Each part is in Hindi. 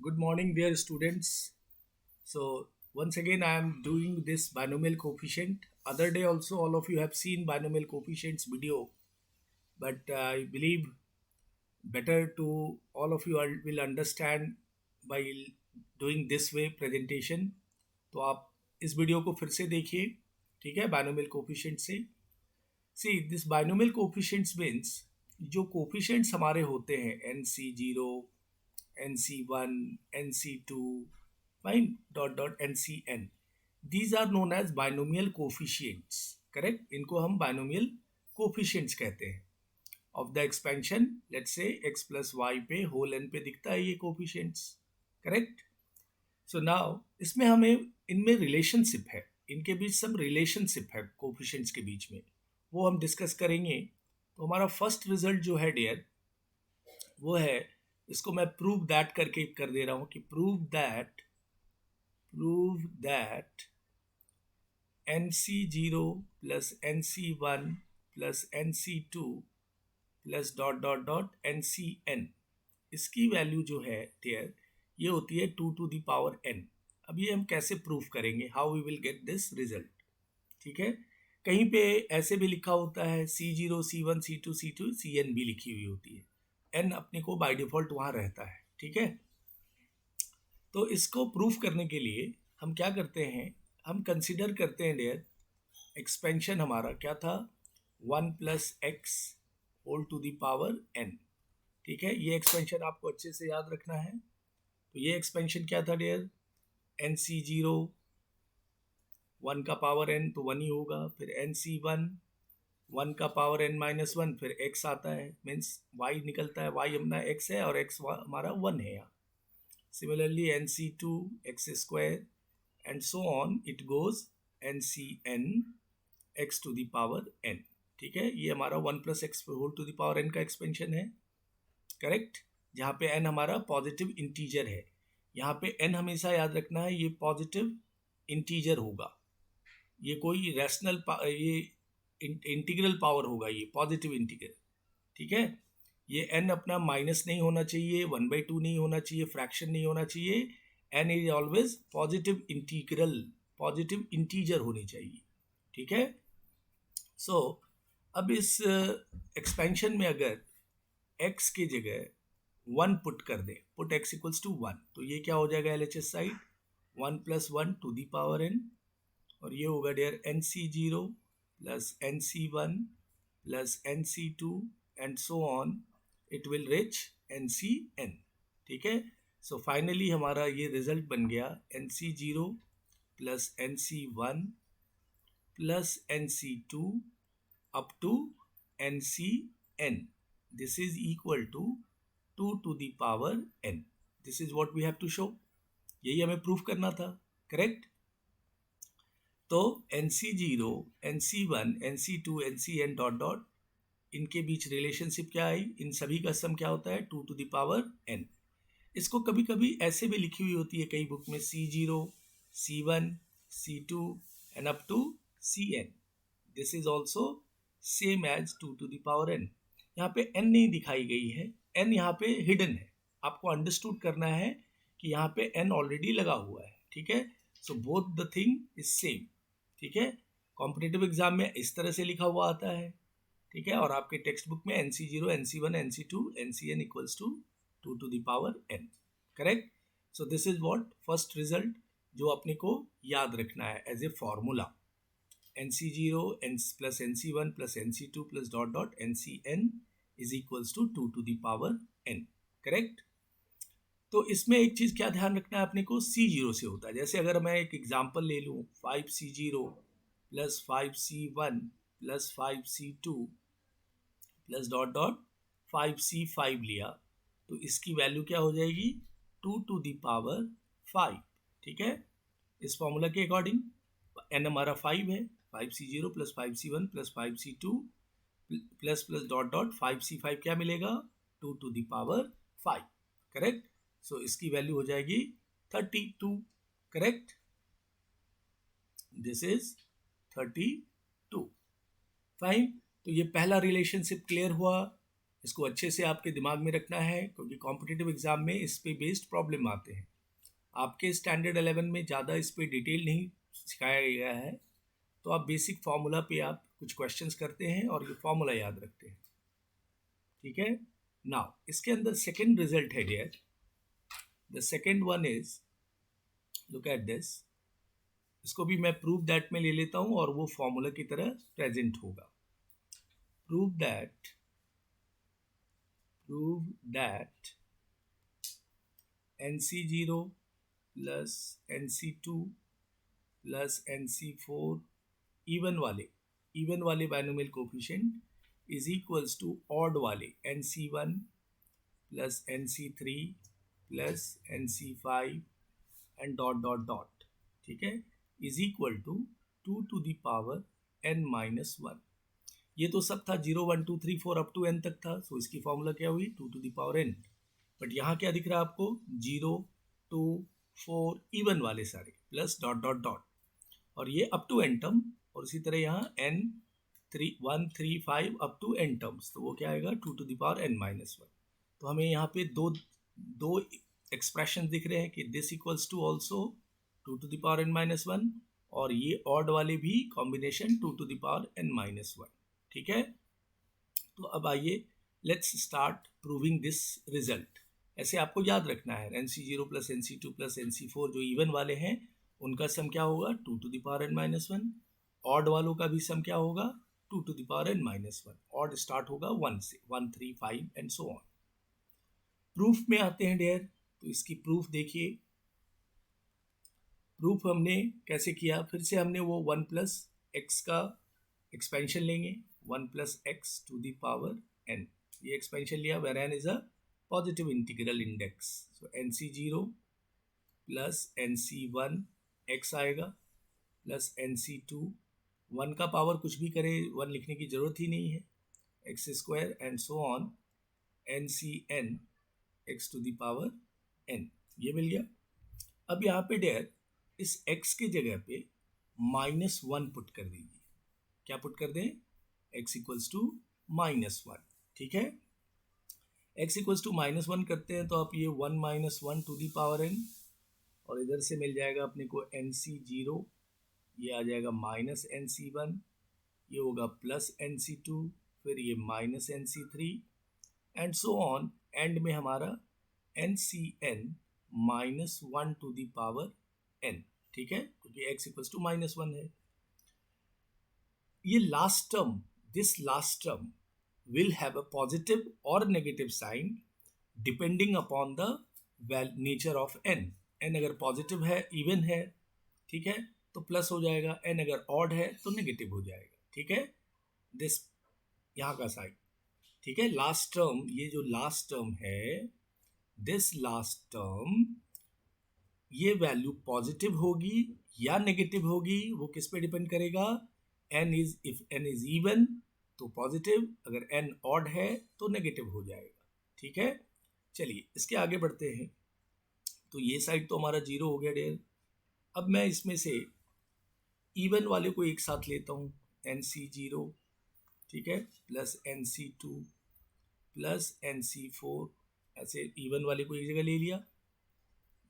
Good morning, dear students. So, once again, I am doing this binomial coefficient. Other day also, all of you have seen binomial coefficients video, but I believe better to all of you will understand by doing this way presentation. तो आप इस वीडियो को फिर से देखिए, ठीक है, बाइनोमियल कोफिशिएंट से. See this binomial coefficients means जो कोफिशिएंट्स हमारे होते हैं NC0, NC1, NC2, fine, dot dot NCN. These are known as binomial coefficients. Correct? इनको हम binomial coefficients कहते हैं. Of the expansion, let's say x plus y पे whole n पे दिखता है ये coefficients. Correct? So now इसमें हमें इनमें रिलेशनशिप है, इनके बीच सम रिलेशनशिप है कोफिशिएंट्स के बीच में, वो हम डिस्कस करेंगे. तो हमारा फर्स्ट रिजल्ट जो है डियर वो है, इसको मैं प्रूव दैट करके कर दे रहा हूं कि prove that NC0 plus NC1 plus NC2 plus dot dot dot NCN, इसकी वैल्यू जो है डियर ये होती है 2 to the power n. अब ये हम कैसे प्रूव करेंगे, how we will get this result. ठीक है, कहीं पे ऐसे भी लिखा होता है C0, C1, C2, C2, CN भी लिखी हुई होती है. n अपने को बाय डिफॉल्ट वहाँ रहता है. ठीक है, तो इसको प्रूफ करने के लिए हम क्या करते हैं, हम कंसिडर करते हैं डियर एक्सपेंशन हमारा क्या था, 1 plus x whole to the power n. ठीक है, ये एक्सपेंशन आपको अच्छे से याद रखना है. तो ये एक्सपेंशन क्या था डियर, NC0 1 का पावर n तो 1 ही होगा, फिर NC1 1 का पावर n माइनस 1, फिर x आता है, मीन्स y निकलता है, y अपना x है और x हमारा 1 है यहाँ. Similarly NC2 x square and so on it goes NCN x to the power n. ठीक है, ये हमारा 1 plus x whole to the power n का एक्सपेंशन है. करेक्ट, जहाँ पे n हमारा पॉजिटिव इंटीजर है. यहाँ पे n हमेशा याद रखना है ये पॉजिटिव इंटीजर होगा, ये कोई रैशनल ये इंटीग्रल पावर होगा, ये पॉजिटिव इंटीग्रल. ठीक है, ये n अपना माइनस नहीं होना चाहिए, 1/2 नहीं होना चाहिए, फ्रैक्शन नहीं होना चाहिए. n is always positive integral, positive integer होनी चाहिए. ठीक है, सो अब इस एक्सपेंशन में अगर x की जगह 1 पुट कर दे, पुट x इक्वल्स टू 1, तो ये क्या हो जाएगा LHS side, 1 plus 1 to the power n, और ये होगा dear NC0 plus NC1 plus NC2 and so on it will reach NCN. ठीक है, सो फाइनली हमारा ये रिजल्ट बन गया NC0 plus NC1 plus NC2 up to NCN. This is equal to 2 to the power n. This is what we have to show. यही हमें प्रूफ करना था. करेक्ट, तो NC0, NC1, NC2, NCN dot dot, इनके बीच रिलेशनशिप क्या आई, इन सभी का सम क्या होता है 2 to the power n. इसको कभी कभी ऐसे भी लिखी हुई होती है कई बुक में C0, C1, C2 and up to CN. This is also same as 2 to the power n. यहाँ पे n नहीं दिखाई गई है, n यहाँ पे हिडन है. आपको अंडरस्टूड करना है कि यहाँ पे n ऑलरेडी लगा हुआ है. ठीक है, so both the thing is same. ठीक है, कॉम्पिटिटिव एग्जाम में इस तरह से लिखा हुआ आता है. ठीक है, और आपके टेक्स्ट बुक में NC0, NC1, NC2, NCN equals to 2 to the power n. Correct, so this is what first result जो अपने को याद रखना है as a formula. NC0 plus NC1 plus NC2 plus dot dot NCN is equals to 2 to the power n. Correct, तो इसमें एक चीज़ क्या ध्यान रखना है अपने को, C0 से होता है. जैसे अगर मैं एक एग्जांपल ले लूँ 5C0 plus 5C1 plus 5C2 plus dot dot 5C5 लिया, तो इसकी वैल्यू क्या हो जाएगी 2 to the power 5. ठीक है, इस फॉर्मूला के अकॉर्डिंग n हमारा 5 है, 5C0 plus 5C1 plus 5C2 plus plus dot dot 5C5 क्या मिलेगा 2 to the power 5. करेक्ट, सो इसकी वैल्यू हो जाएगी 32. Correct, this is 32. फाइन, तो ये पहला रिलेशनशिप क्लियर हुआ. इसको अच्छे से आपके दिमाग में रखना है, क्योंकि कॉम्पिटिटिव एग्जाम में इस पे बेस्ड प्रॉब्लम आते हैं। आपके स्टैंडर्ड 11 में ज़्यादा इस पे डिटेल नहीं सिखाया गया है, तो आप बेसिक फार्मूला पे आप कुछ क्वेश्चंस करते हैं और ये फार्मूला याद रखते हैं, ठीक है। नाउ इसके अंदर सेकेंड रिजल्ट है dear, the second one is, look at this, इसको भी मैं प्रूव दैट में ले लेता हूँ और वो फॉर्मूला की तरह प्रेजेंट होगा। Prove that NC0 plus NC2 plus NC4 even वाले binomial coefficient is equals to odd वाले NC1 plus NC3 plus NC5 and dot dot dot, ठीक है, इज इक्वल टू 2n-1। ये तो सब था 0 1 2 3 4 अप टू n तक था, सो इसकी फॉर्मूला क्या हुई 2n। बट यहाँ क्या दिख रहा है आपको 0 2 4 इवन वाले सारे प्लस डॉट डॉट डॉट, और ये अप टू n टर्म, और इसी तरह यहाँ n 3 1 3 5 up to n terms, तो वो क्या आएगा 2n-1। तो हमें यहाँ पे दो एक्सप्रेशन दिख रहे हैं कि this equals to also 2n-1, और ये ऑड वाले भी कॉम्बिनेशन 2n-1, ठीक है। तो अब आइए let's start proving this result. ऐसे आपको याद रखना है NC0 plus NC2 plus NC4 जो इवन वाले हैं उनका सम क्या होगा 2n-1, ऑड वालों का भी सम क्या होगा 2n-1, ऑड स्टार्ट होगा 1 से 1 3 5 एंड सो ऑन। प्रूफ में आते हैं डियर, तो इसकी प्रूफ देखिए। प्रूफ हमने कैसे किया, फिर से हमने वो 1 प्लस एक्स का एक्सपेंशन लेंगे, 1 plus x to the power n, ये एक्सपेंशन लिया where n is a positive integral index, so NC0 plus NC1 x आएगा प्लस NC2, 1 का पावर कुछ भी करे 1 लिखने की जरूरत ही नहीं है, x² and so on NCn x to the power n, ये मिल गया। अब यहाँ पे डेयर इस x के जगह पे -1 पुट कर दीजिए। क्या पुट कर दें, x इक्वल्स टू -1, ठीक है। x इक्वल्स टू -1 करते हैं तो आप ये 1 -1 टू दी पावर n, और इधर से मिल जाएगा अपने को NC0, ये आ जाएगा -NC1, ये होगा प्लस NC2, फिर ये -NC3 and so on, and में हमारा NCn -1 to the power n, ठीक है, क्योंकि x इक्वल्स टू -1 है। ये last term, this last term will have a positive or negative sign depending upon the nature of n। n अगर पॉजिटिव है इवन है, ठीक है, तो प्लस हो जाएगा, n अगर ऑड है तो नेगेटिव हो जाएगा, ठीक है। दिस यहाँ का साइन, ठीक है। लास्ट टर्म, ये जो लास्ट टर्म है, दिस लास्ट टर्म, ये वैल्यू पॉजिटिव होगी या नेगेटिव होगी वो किस पे डिपेंड करेगा, इफ n इज इवन तो पॉजिटिव, अगर n ऑड है तो नेगेटिव हो जाएगा, ठीक है। चलिए इसके आगे बढ़ते हैं। तो ये साइड तो हमारा 0 हो गया डेयर। अब मैं इसमें से इवन वाले को एक साथ लेता हूँ, NC0, ठीक है, प्लस NC2 प्लस NC4, ऐसे इवन वाले को एक जगह ले लिया,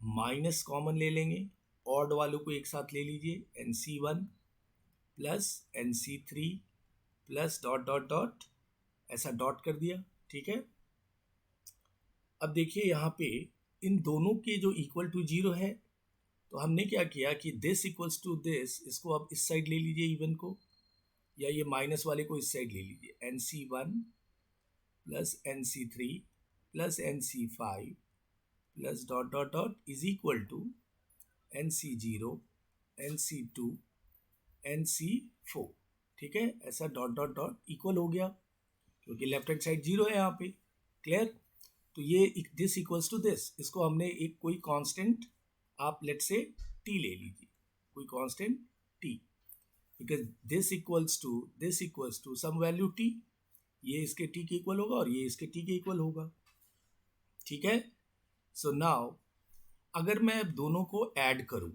माइनस कॉमन ले लेंगे, ऑड वालों को एक साथ ले लीजिए, NC1 plus NC3 plus dot dot dot, ऐसा डॉट कर दिया, ठीक है। अब देखिए यहाँ पे इन दोनों के जो इक्वल टू 0 है, तो हमने क्या किया कि दिस इक्वल्स टू दिस, इसको आप इस साइड ले लीजिए इवन को, या ये माइनस वाले को इस साइड ले लीजिए, NC1 plus NC3 plus NC5 plus dot dot dot is equal to NC0 NC2 NC4, ठीक है, ऐसा डॉट डॉट डॉट इक्वल हो गया, क्योंकि लेफ्ट हैंड साइड 0 है यहाँ पे, क्लियर। तो ये दिस इक्वल्स टू दिस, इसको हमने एक कोई कांस्टेंट, आप लेट से t ले लीजिए, कोई constant t, because this equals to some value t, ये इसके t के इक्वल होगा और ये इसके t के इक्वल होगा, ठीक है। सो नाउ अगर मैं दोनों को ऐड करूं,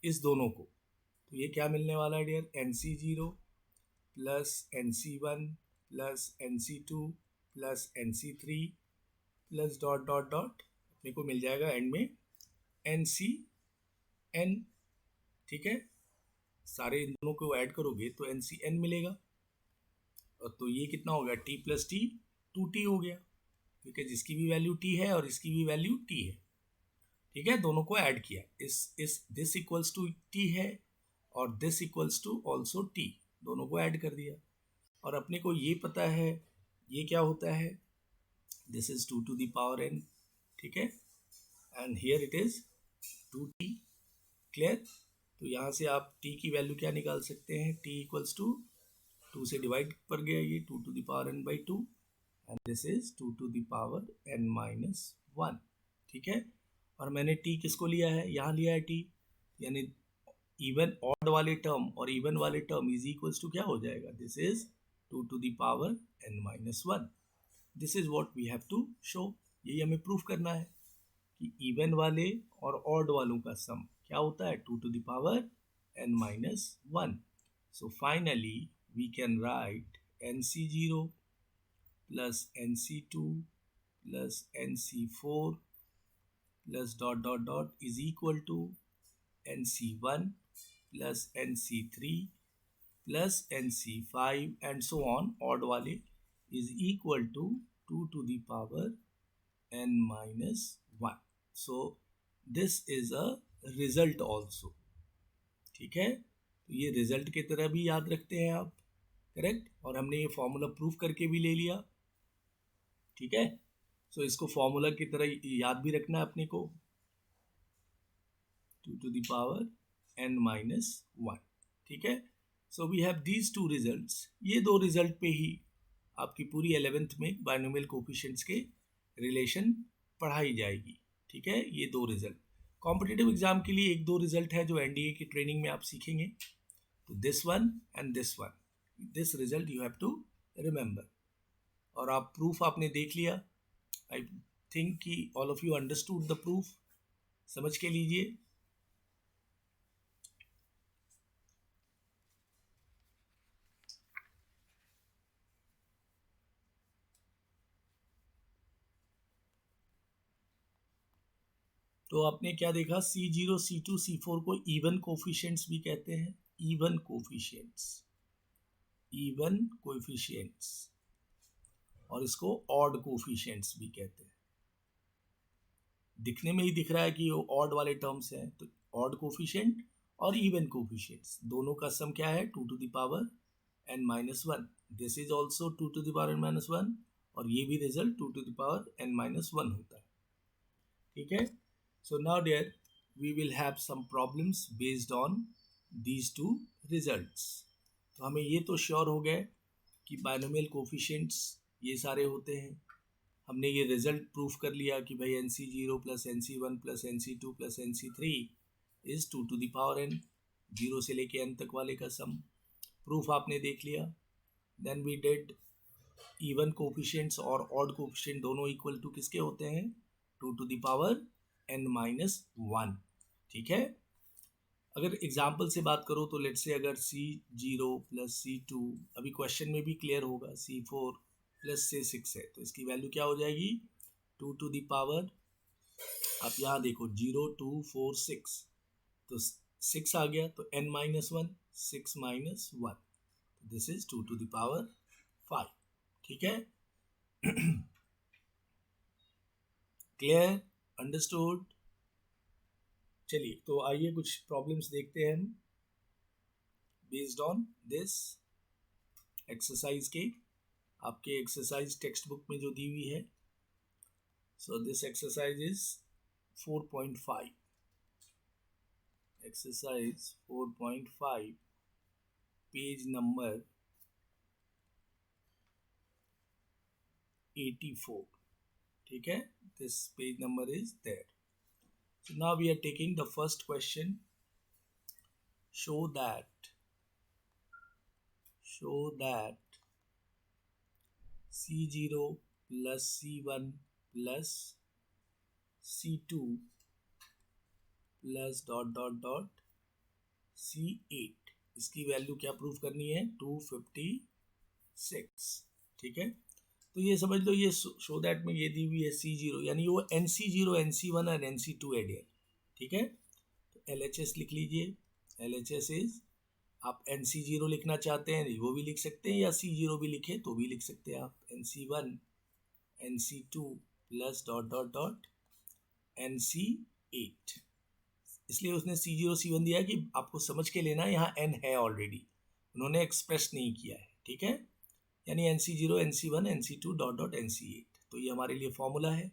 इस दोनों को, तो ये क्या मिलने वाला है dear, NC0 plus NC1 plus NC2 plus NC3 plus dot dot dot अपने को मिल जाएगा एंड में NCN। ठीक है, सारे इन दोनों को ऐड करोगे तो NCN मिलेगा। और तो ये कितना हो गया, T प्लस T 2T हो गया, ठीक है, जिसकी भी वैल्यू T है और इसकी भी वैल्यू T है। ठीक है, दोनों को ऐड किया, इस दिस इक्वल्स टू T है और this equals to also T, दोनों को ऐड कर दिया। और अपने को ये पता है ये क्या होता है, this is 2 to the power n। ठीक है, and here it is 2T। Clear? तो यहाँ से आप T की वैल्यू क्या निकाल सकते हैं, T इक्वल्स टू 2 से डिवाइड पर गया ये 2 to the power n by 2 and this is 2 to the power n minus 1। ठीक है, और मैंने T किसको लिया है, यहाँ लिया है T, यानी इवन ऑड वाले टर्म और इवन वाले टर्म इज इक्वल्स टू क्या हो जाएगा, this is 2 to the power n minus 1। This is what we have to show, यही हमें प्रूफ करना है कि इवन वाले और ऑड वालों का सम क्या होता है, 2 to the power n minus 1। So finally we can write NC0 plus NC2 plus NC4 plus dot dot dot is equal to NC1 plus NC3 plus NC5 and so on, odd वाले is equal to 2 to the power n minus 1। So this is a result also. ठीक है, तो ये रिजल्ट की तरह भी याद रखते हैं आप, करेक्ट, और हमने ये फॉर्मूला प्रूफ करके भी ले लिया। ठीक है, सो इसको फॉर्मूला की तरह याद भी रखना है अपने को, 2 to the power n minus 1। ठीक है, so we have these two results. ये दो रिजल्ट पे ही आपकी पूरी 11th में बायनोमियल कोफिशिएंट्स के रिलेशन पढ़ाई जाएगी। ठीक है, ये दो रिजल्ट कॉम्पिटिटिव एग्जाम के लिए, एक दो रिजल्ट है जो NDA की ट्रेनिंग में आप सीखेंगे, तो this one and this one, this result you have to remember. और आप प्रूफ आपने देख लिया, आई थिंक कि all of you understood the proof, समझ के लीजिए। तो आपने क्या देखा, C0 C2 C4 को इवन कोफिशिएंट्स भी कहते हैं, इवन कोफिशिएंट्स, इवन कोफिशिएंट्स, और इसको ऑड कोफिशिएंट्स भी कहते हैं। दिखने में ही दिख रहा है कि वो ऑड वाले टर्म्स हैं, तो ऑड कोफिशिएंट और इवन कोफिशिएंट्स दोनों का सम क्या है, 2 to the power n minus 1। This is also 2 to the power n minus 1, और ये भी result 2 to the power n minus 1 होता है। ठीक है, so now dear we will have some problems based on these two results। तो हमें ये तो श्योर हो गए कि बायनोमियल कोफिशिएंट्स ये सारे होते हैं। हमने ये रिजल्ट प्रूफ कर लिया कि भाई NC0 plus NC1 plus NC2 plus NC3 is 2 to the power n, 0 से लेके n तक वाले का सम, प्रूफ आपने देख लिया। Then we did even coefficients और ऑड कोफिशिएंट दोनों इक्वल टू किसके होते हैं, 2 to the power n minus 1। ठीक है, अगर एग्जाम्पल से बात करो तो लेट से अगर C0 प्लस C2, अभी क्वेश्चन में भी क्लियर होगा, C4 प्लस से 6 है, तो इसकी वैल्यू क्या हो जाएगी, 2 to the power, आप यहाँ देखो 0 2 4 6, तो 6 आ गया, तो n minus 1, 6 minus 1, this is 2 to the power 5। ठीक है, क्लियर, अंडरस्टूड। चलिए, तो आइए कुछ प्रॉब्लम्स देखते हैं हम बेस्ड ऑन दिस एक्सरसाइज के, आपके एक्सरसाइज टेक्स्ट बुक में जो दी हुई है। So this exercise is 4.5, exercise 4.5, page number 84। ठीक है, this page number is there. So now we are taking the first question. Show that C0 plus C1 plus C2 plus dot dot dot C8, इसकी वैल्यू क्या प्रूफ करनी है, 256। ठीक है, तो ये समझ लो, ये शो दैट में ये दी हुई है C0, यानी वो NC0, NC1 और NC2 है डियर, ठीक है। तो LHS लिख लीजिए। LHS इज, आप NC0 लिखना चाहते हैं वो भी लिख सकते हैं, या C0 भी लिखे तो भी लिख सकते हैं आप। NC1 NC2 plus dot dot dot NC8। इसलिए उसने C0 C1 दिया कि आपको समझ के लेना, यहाँ N है ऑलरेडी, उन्होंने एक्सप्रेस नहीं किया है, ठीक है। यानी NC0 NC1 NC2 dot dot NC8। तो ये हमारे लिए फॉर्मूला है।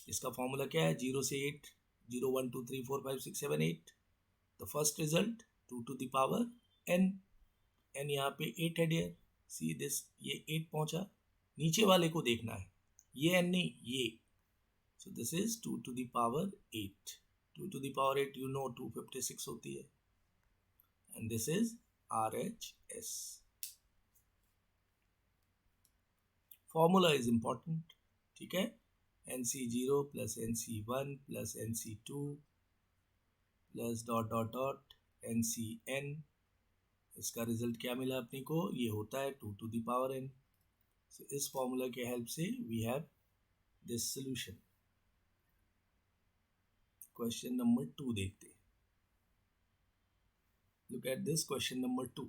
इसका फॉर्मूला क्या है? 0 से 8, 0 1 2 3 4 5 6 7 8। The first result 2 to the power n। n यहाँ पे 8 है डियर, सी दिस, ये 8 पहुंचा। नीचे वाले को देखना है, ये n नहीं, ये। So this is 2 to the power 8। 2 to the power 8 you know 256 होती है, and this is RHS। Formula is important, ठीक है। NC0 plus NC1 plus NC2 plus dot dot dot NCN। इसका रिजल्ट क्या मिला अपने को? ये होता है 2 to the power n। So इस फॉर्मूला के हेल्प से we have this solution. Question number 2 देखते हैं। Look at this question number 2।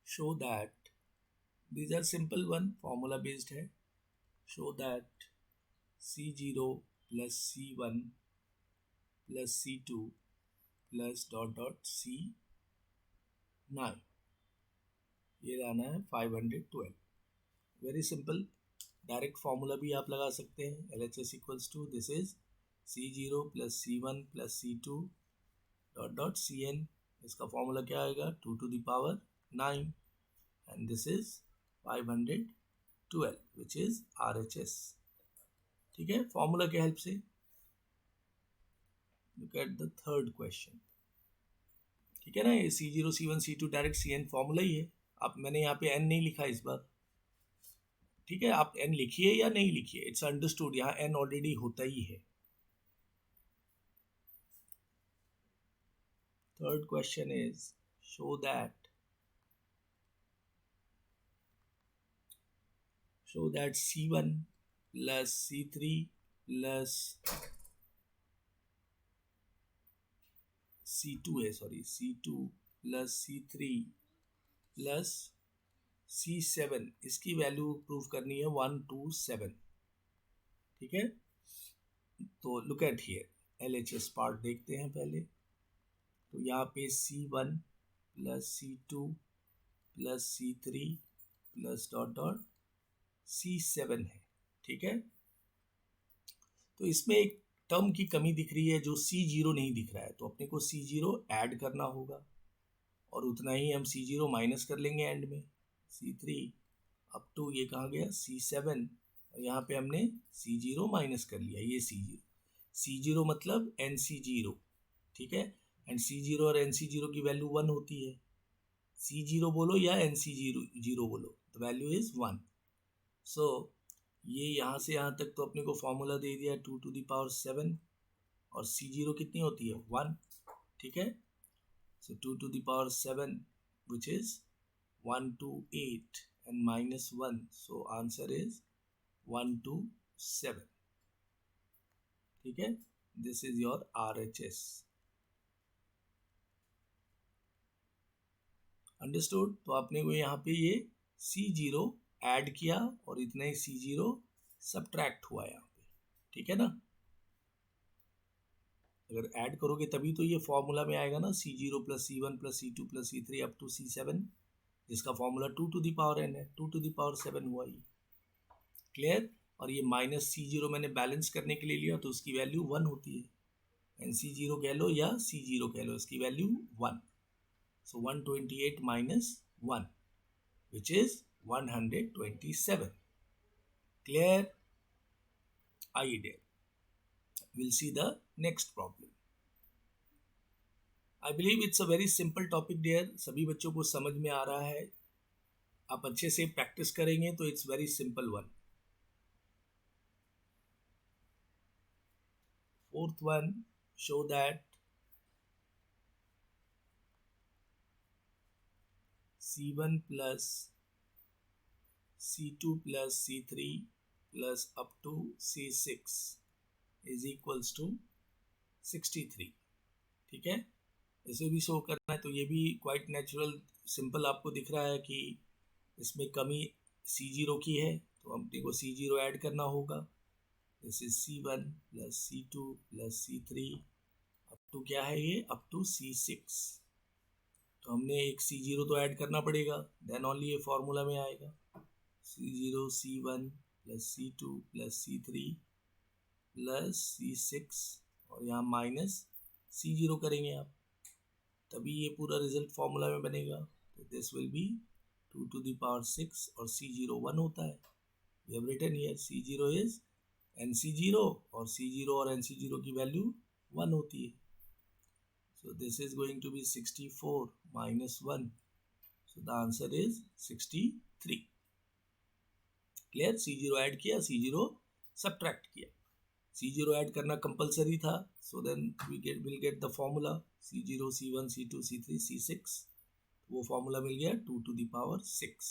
Show that, these are simple one, formula based है। show that C0 plus C1 plus C2 plus dot dot C9, ये लाना है 512। वेरी सिंपल, डायरेक्ट फॉर्मूला भी आप लगा सकते हैं। LHS equals to, this is C0 plus C1 plus C2 dot dot CN। इसका फॉर्मूला क्या आएगा? 2 to the power 9, and this is 512 which is RHS, ठीक है, फॉर्मूला के हेल्प से। Look at the third question, ठीक है ना। ये C0 C1 C2 direct CN formula ही है। अब मैंने यहाँ पे N नहीं लिखा इस बार, ठीक है। आप N लिखिए या नहीं लिखिए, इट्स अंडरस्टूड, यहाँ N ऑलरेडी होता ही है। Third question is show that C1 plus C3 plus C2 है, sorry, C2 plus C3 plus C7, इसकी वैल्यू प्रूव करनी है 1 2 7, ठीक है। तो look at here, LHS part देखते हैं पहले। तो यहाँ पे C1 plus C2 plus C3 plus dot dot C7 है, ठीक है। तो इसमें एक टर्म की कमी दिख रही है, जो C0 नहीं दिख रहा है, तो अपने को C0 ऐड करना होगा, और उतना ही हम C0 माइनस कर लेंगे एंड में। C3 अप टू ये कहाँ गया? C7, और यहाँ पे हमने C0 माइनस कर लिया, ये C0। C0 मतलब NC0, ठीक है। एंड C0 और NC0 की वैल्यू 1 होती है। C0 बोलो या NC0 बोलो, द वैल्यू इज 1। सो ये यहाँ से यहाँ तक तो अपने को फॉर्मूला दे दिया 2 टू द पावर 7, और C0 कितनी होती है? 1, ठीक है। So 2 to the power 7 which is 1 to 8 and minus 1, so answer is 1 to 7, ठीक है। This is your RHS, understood. तो आपने को यहाँ पे ये C0 ऐड किया, और इतना ही C0 सब्ट्रैक्ट हुआ यहाँ पे, ठीक है ना। अगर ऐड करोगे तभी तो ये फॉर्मूला में आएगा ना, C0 plus C1 plus C2 plus C3 up to C7, जिसका formula 2 to the power n है। 2 टू द पावर 7 हुआ ये, क्लियर। और ये माइनस C0 मैंने बैलेंस करने के लिए लिया, तो उसकी वैल्यू 1 होती है। NC0 कह लो या C0 कह लो, इसकी value 1। So 128 minus 1 which is 127, clear. आइए dear, we'll see the next problem. I believe it's a very simple topic dear, सभी बच्चों को समझ में आ रहा है। आप अच्छे से प्रैक्टिस करेंगे तो it's very simple one. Fourth one, show that C1 plus C2 plus C3 plus up to C6 is equals to 63। ठीक है, इसे भी शो करना है तो ये भी क्वाइट नेचुरल सिंपल आपको दिख रहा है कि इसमें कमी C0 की है, तो अपने को C0 ऐड करना होगा। This is C1 plus C2 plus C3 up to क्या है ये, अप टू C6। तो हमने एक C0 तो ऐड करना पड़ेगा, देन ओनली ये फॉर्मूला में आएगा। C0 C1 plus C2 plus C3 plus C6 और यहाँ माइनस C0 करेंगे आप, तभी ये पूरा रिजल्ट फॉर्मूला में बनेगा। तो this will be 2 to the power 6 और C0 1 होता है। We have written here C0 is NC0 और C0 और NC0 की वैल्यू 1 होती है। So this is going to be 64 minus 1. So the answer is 63. Clear? C0 add किया, C0 सब्ट्रैक्ट किया। C0 ऐड करना कंपलसरी था, so then we'll get the formula C0 C1 C2 C3 C6। वो फॉर्मूला मिल गया 2 to the power 6।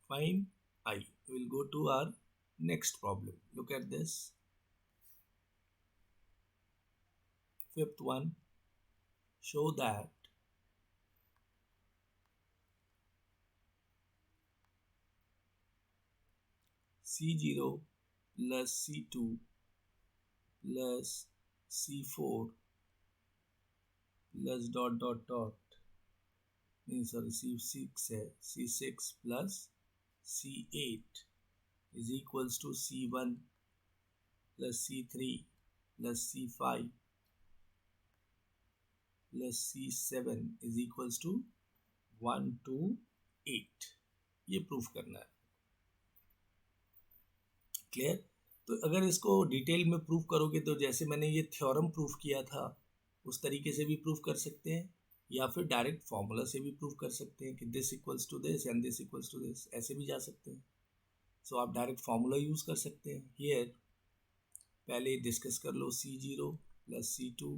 Find I. We'll go to our next problem. Look at this. Fifth one. Show that C0 plus C2 plus C4 plus C6 है, C6 plus C8 is equals to C1 plus C3 plus C5 plus C7 is equals to 1 to 8। ये प्रूफ करना है। क्लियर? तो अगर इसको डिटेल में प्रूफ करोगे तो जैसे मैंने ये थ्योरम प्रूफ किया था उस तरीके से भी प्रूफ कर सकते हैं, या फिर डायरेक्ट फॉर्मूला से भी प्रूफ कर सकते हैं कि this equals to this and this equals to this, ऐसे भी जा सकते हैं। सो आप डायरेक्ट फॉर्मूला यूज़ कर सकते हैं। हियर पहले डिस्कस कर लो C0 plus C2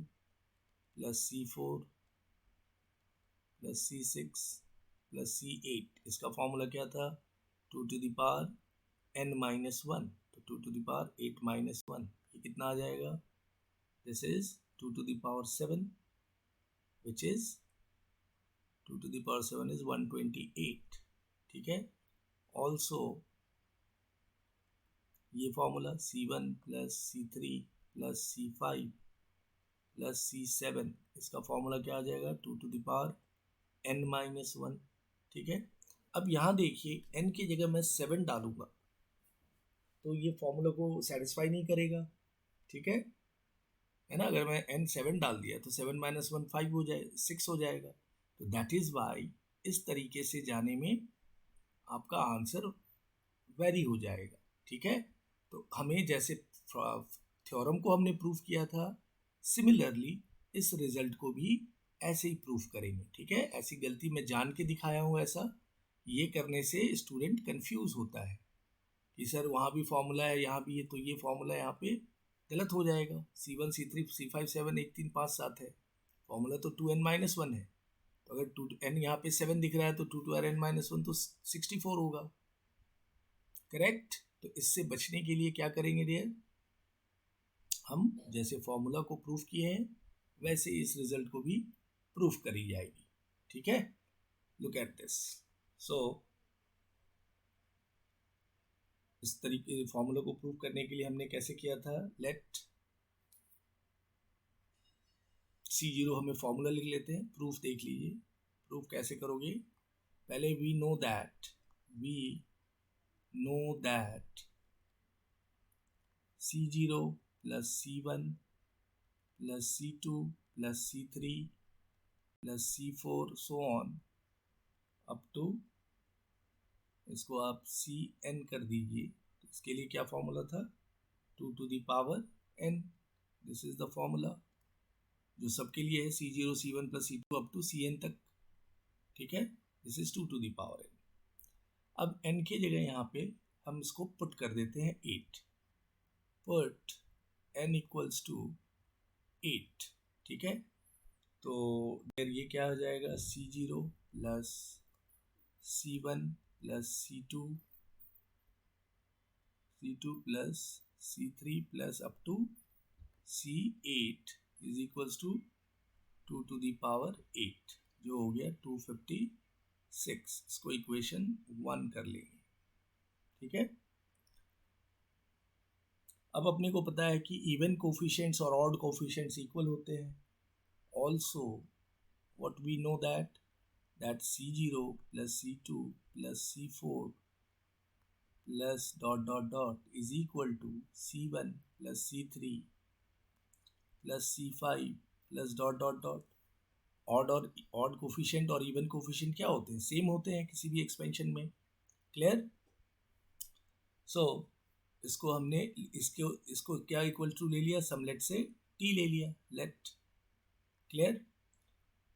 plus C4 plus C6 plus C8, इसका फॉर्मूला क्या था, 2 to the power n minus 1, तो 2 to the power 8 minus 1, ये कितना आ जाएगा, this is 2 to the power 7 which is 2 to the power 7 is 128। ठीक है, ऑल्सो ये formula C1 plus C3 plus C5 plus C7, इसका फॉर्मूला क्या आ जाएगा, 2 to the power n minus 1। ठीक है, अब यहाँ देखिए n की जगह मैं 7 डालूंगा तो ये फॉर्मूला को सेटिस्फाई नहीं करेगा। ठीक है ना, अगर मैं n 7 डाल दिया तो 7 माइनस 1 5 हो जाए, 6 हो जाएगा। तो दैट इज़ वाई इस तरीके से जाने में आपका आंसर वेरी हो जाएगा। ठीक है, तो हमें जैसे थ्योरम को हमने प्रूफ किया था, सिमिलरली इस रिजल्ट को भी ऐसे ही प्रूफ करेंगे। ठीक है, ऐसी गलती मैं जान के दिखाया हूँ, ऐसा ये करने से स्टूडेंट कंफ्यूज होता है कि सर वहाँ भी फॉर्मूला है यहाँ भी है, तो ये फॉर्मूला यहाँ पे गलत हो जाएगा। C1 C3 C5 7 1 3 5 7 है, फॉर्मूला तो 2n माइनस 1 है, तो अगर 2n यहाँ पे 7 दिख रहा है तो 2 to n माइनस 1 तो 64 होगा। करेक्ट? तो इससे बचने के लिए क्या करेंगे डियर, हम जैसे फॉर्मूला को प्रूफ किए हैं वैसे इस रिजल्ट को भी प्रूफ करी जाएगी। ठीक है, लुक एट दिस। सो इस तरीके फॉर्मूला को प्रूव करने के लिए हमने कैसे किया था, लेट C0 हमें फॉर्मूला लिख लेते हैं, प्रूफ देख लीजिए। प्रूफ कैसे करोगे, पहले we know that C0 plus C1 plus C2 plus C3 plus C4 so on up to, इसको आप Cn कर दीजिए। तो इसके लिए क्या फॉर्मूला था, 2 to the power n, this is the formula जो सबके लिए है, C0 C1 plus C2 up to Cn तक। ठीक है, this is 2 to the power n। अब n की जगह यहाँ पे हम इसको पुट कर देते हैं 8, पुट n इक्वल्स टू 8। ठीक है, तो फिर ये क्या हो जाएगा, C0 plus C1 plus C2 plus C3 plus up to C8 is equals to 2⁸ जो हो गया 256। इसको इक्वेशन 1 कर लेंगे, ठीक है। अब अपने को पता है कि इवन कोफिशिएंट्स और ऑड कोफिशिएंट्स इक्वल होते हैं। Also what we know that C0 plus C2 plus C4 plus dot dot dot is equal to C1 plus C3 plus C5 plus dot dot dot. Odd coefficient और इवन कोफिशिएंट क्या होते हैं, सेम होते हैं किसी भी एक्सपेंशन में। क्लियर। सो इसको हमने इसको क्या इक्वल टू ले लिया, समलेट से t ले लिया, लेट। क्लियर।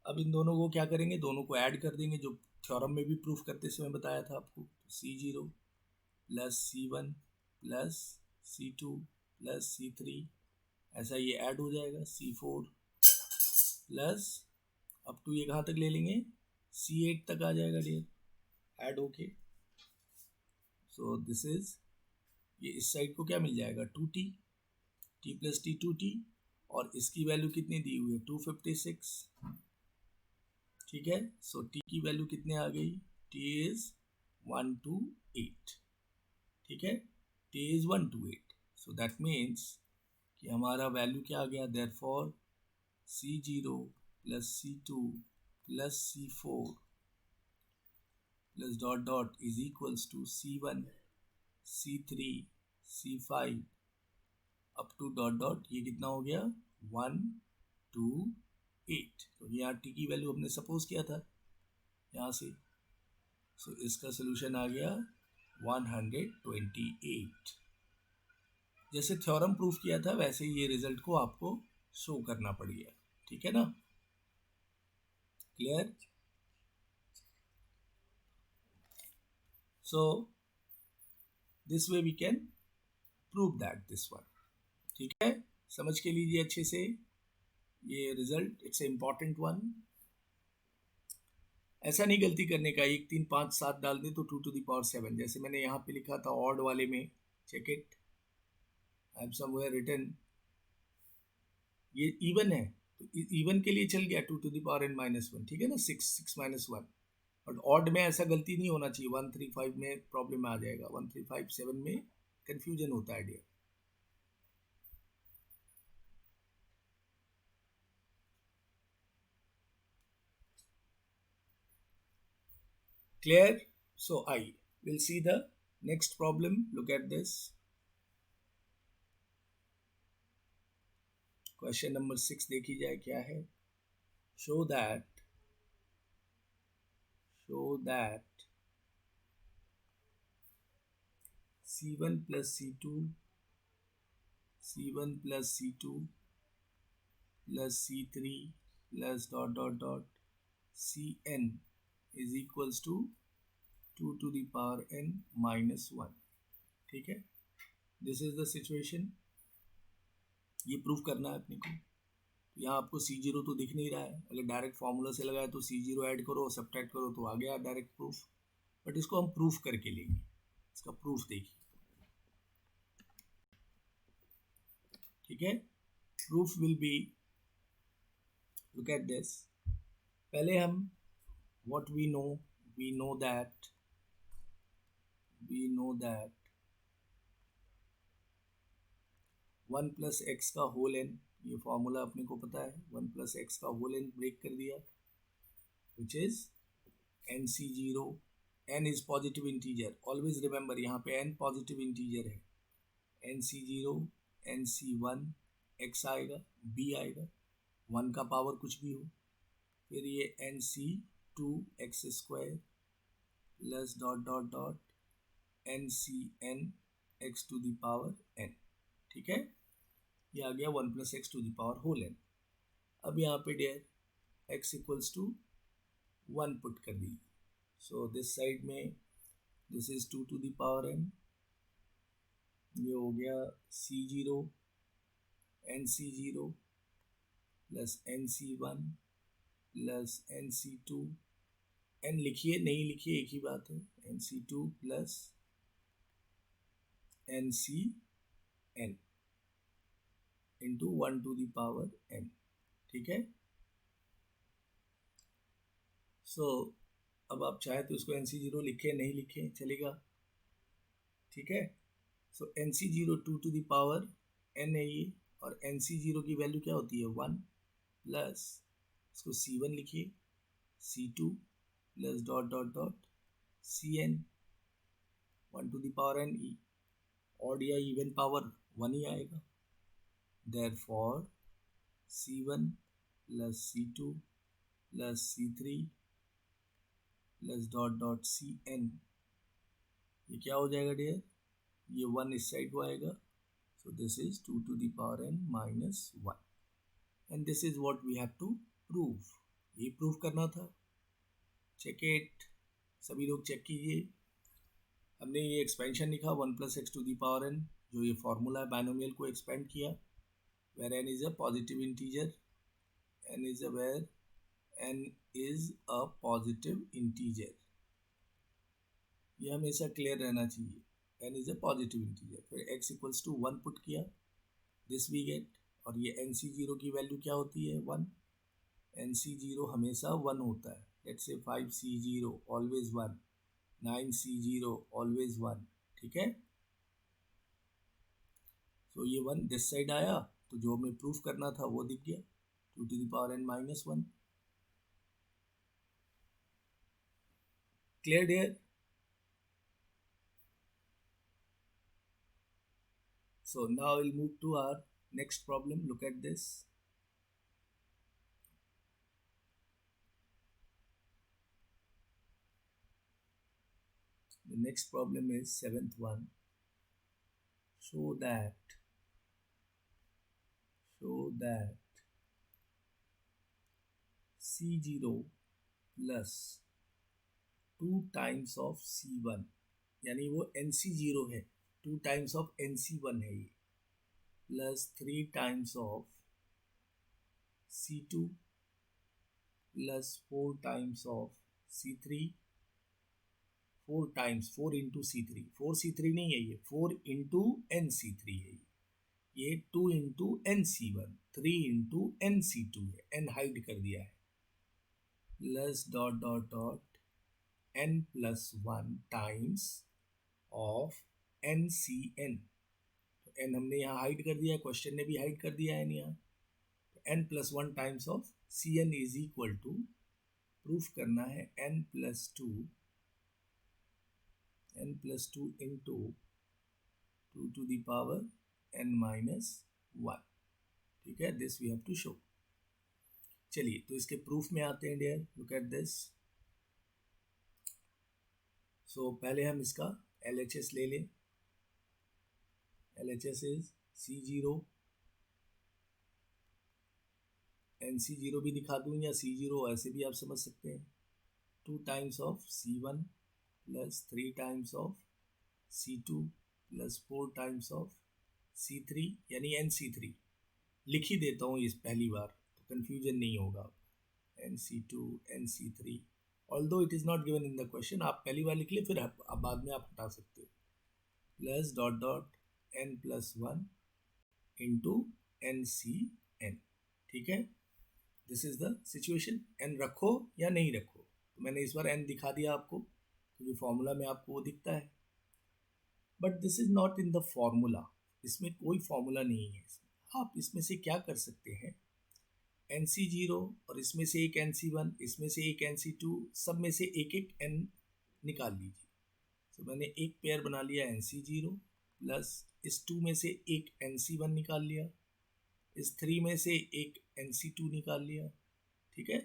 अब इन दोनों को क्या करेंगे, दोनों को ऐड कर देंगे, जो थ्योरम में भी प्रूफ करते समय बताया था आपको। C0 plus C1 plus C2 plus C3, ऐसा ये ऐड हो जाएगा। C4 प्लस अप टू ये कहाँ तक ले लेंगे, C8 तक आ जाएगा डियर, ऐड होके। सो दिस इज, ये इस साइड को क्या मिल जाएगा, 2t, t plus T 2t, और इसकी वैल्यू कितनी दी हुई है, 256। ठीक है। सो t की वैल्यू कितने आ गई, t इज 128। ठीक है, t is 128। So that means कि हमारा वैल्यू क्या आ गया, therefore C0 plus C2 plus C4 plus dot dot is equals to C1 C3 C5 up to dot dot, ये कितना हो गया, 128। तो यहाँ टी की वैल्यू हमने सपोज किया था यहाँ से। सो इसका सोल्यूशन आ गया 128। जैसे थ्योरम प्रूफ किया था वैसे ही ये रिजल्ट को आपको शो करना पड़ गया। ठीक है ना, clear. So this way we can prove that this one. ठीक है, समझ के लीजिए अच्छे से ये result, it's a important one. ऐसा नहीं गलती करने का 1 3 5 7 डाल दे तो 2⁷7, जैसे मैंने यहाँ पे लिखा था ऑड वाले में, check it, I have somewhere written, ये इवन है तो इवन के लिए चल गया 2⁻n-1, ठीक है ना, 6 माइनस 1। बट ऑड में ऐसा गलती नहीं होना चाहिए, 135 में प्रॉब्लम आ जाएगा, 1357 में कंफ्यूजन होता है dear. Clear? So I will see the next problem. Look at this. Question number 6 देखी जाए क्या है। Show that C1 plus C2 plus C2 plus C3 plus dot dot dot Cn is equals to 2⁻n-1। ठीक है, दिस इज द सिचुएशन। ये प्रूफ करना है अपने को। यहाँ आपको C0 तो दिख नहीं रहा है, अगर डायरेक्ट फार्मूला से लगाए तो C0 ऐड करो, सब्ट्रैक्ट करो तो आ गया डायरेक्ट प्रूफ। बट इसको हम प्रूफ करके लेंगे, इसका प्रूफ देखिए। ठीक है, proof will be, look at this. पहले हम what we know that 1 plus x का होल एन, ये फॉर्मूला अपने को पता है, 1 प्लस एक्स का होल एन ब्रेक कर दिया, which is NC0। n is positive integer, always remember यहाँ पे n पॉजिटिव इंटीजर है। NC0 NC1 x आएगा, b आएगा, 1 का पावर कुछ भी हो, फिर ये NC2 x² plus dot dot dot NCn x⁻n। ठीक है, ये आ गया 1 plus x to the power whole n. अब यहाँ पे dear x equals to 1 put कर दी। सो दिस साइड में दिस इज 2⁻n, ये हो गया C0 NC0 plus NC1 plus NC2, N लिखिए नहीं लिखिए एक ही बात है, NC2 plus NCN into 1 to the power n, ठीक है। सो अब आप चाहे तो इसको NC0 लिखें नहीं लिखें चलेगा, ठीक है। So NC0 2 to the power n है ये, और NC0 की वैल्यू क्या होती है 1, प्लस इसको C1 लिखिए, C2 plus dot dot dot CN 1 to the power n, odd या इवन पावर 1 ही आएगा। Therefore C1 plus C2 plus C3 plus dot dot CN, ये क्या हो जाएगा डियर, ये 1 इस साइड को आएगा। So this is 2 to the power n minus 1, and this is what we have to prove. ये प्रूव करना था। चेक इट, सभी लोग चेक कीजिए। हमने ये एक्सपेंशन लिखा 1 plus x to the power n, जो ये फॉर्मूला है बाइनोमियल को एक्सपेंड किया, where n is a positive integer, n is a positive integer, ये हमेशा क्लियर रहना चाहिए। n is a positive integer, फिर x इक्वल्स टू 1 पुट किया, दिस वी गेट, और ये NC0 की वैल्यू क्या होती है 1, NC0 हमेशा 1 होता है। Let's say 5C0 always 1, 9C0 always 1, ठीक है। तो ये 1 दिस साइड आया, तो जो हमें प्रूफ करना था वो दिख गया, 2 to the power n minus 1। Clear dear? So now we'll move to our next problem. Look at this. The next problem is 7th one. Show that C0 plus 2 times of C1, यानी वो NC0 है, 2 times of NC1 है ये, plus 3 times of C2 plus 4 times of C3, 4 times 4 into C3, 4 C3 नहीं है ये, 4 into NC3 है ये 2 into NC1, 3 into NC2 है, n हाइड कर दिया है, plus dot dot dot n plus 1 times of NCN, तो n हमने यहाँ हाइड कर दिया है, क्वेश्चन ने भी हाइड कर दिया है यहाँ, n plus 1 times of CN is equal to, proof करना है n plus 2 into 2 to the power n minus 1, ठीक है। This we have to show. चलिए तो इसके प्रूफ में आते हैं dear, look at this. So पहले हम इसका LHS ले लें। LHS इज C0, NC0 भी दिखा दूँ या C0 ऐसे भी आप समझ सकते हैं, 2 times of C1 plus 3 times of C2 plus 4 times of C3, यानी NC3 लिख ही देता हूँ इस पहली बार, तो कन्फ्यूजन नहीं होगा। NC2 NC3, although it is not given in the question, आप पहली बार लिख ले, फिर अब बाद में आप हटा सकते हो, plus dot dot n plus 1 into NCN, ठीक है। This is the situation. n रखो या नहीं रखो, तो मैंने इस बार n दिखा दिया आपको, क्योंकि फॉर्मूला में आपको वो दिखता है, but this is not in the formula, इसमें कोई फॉर्मूला नहीं है। आप इसमें से क्या कर सकते हैं, NC0 और इसमें से एक NC1, इसमें से एक NC2, सब में से एक एक n निकाल लीजिए। तो मैंने एक पेयर बना लिया NC0, प्लस इस 2 में से एक NC1 निकाल लिया, इस 3 में से एक NC2 निकाल लिया, ठीक है,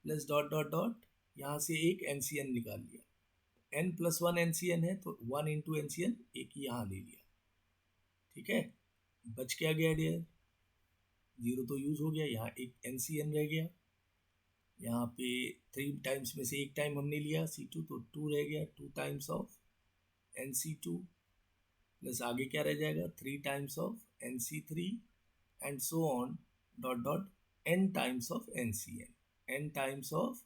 प्लस डॉट डॉट डॉट यहाँ से एक NCN निकाल लिया, n प्लस 1 NCN है, तो 1 इंटू NCN एक यहाँ ले लिया, ठीक है। बच क्या गया डियर, 0 तो यूज़ हो गया, यहाँ एक NCN रह गया, यहाँ पे 3 टाइम्स में से एक टाइम हमने लिया C2, तो 2 रह गया, 2 टाइम्स ऑफ NC2, प्लस आगे क्या रह जाएगा 3 times of NC3, and so on dot dot n times of NCN, n times of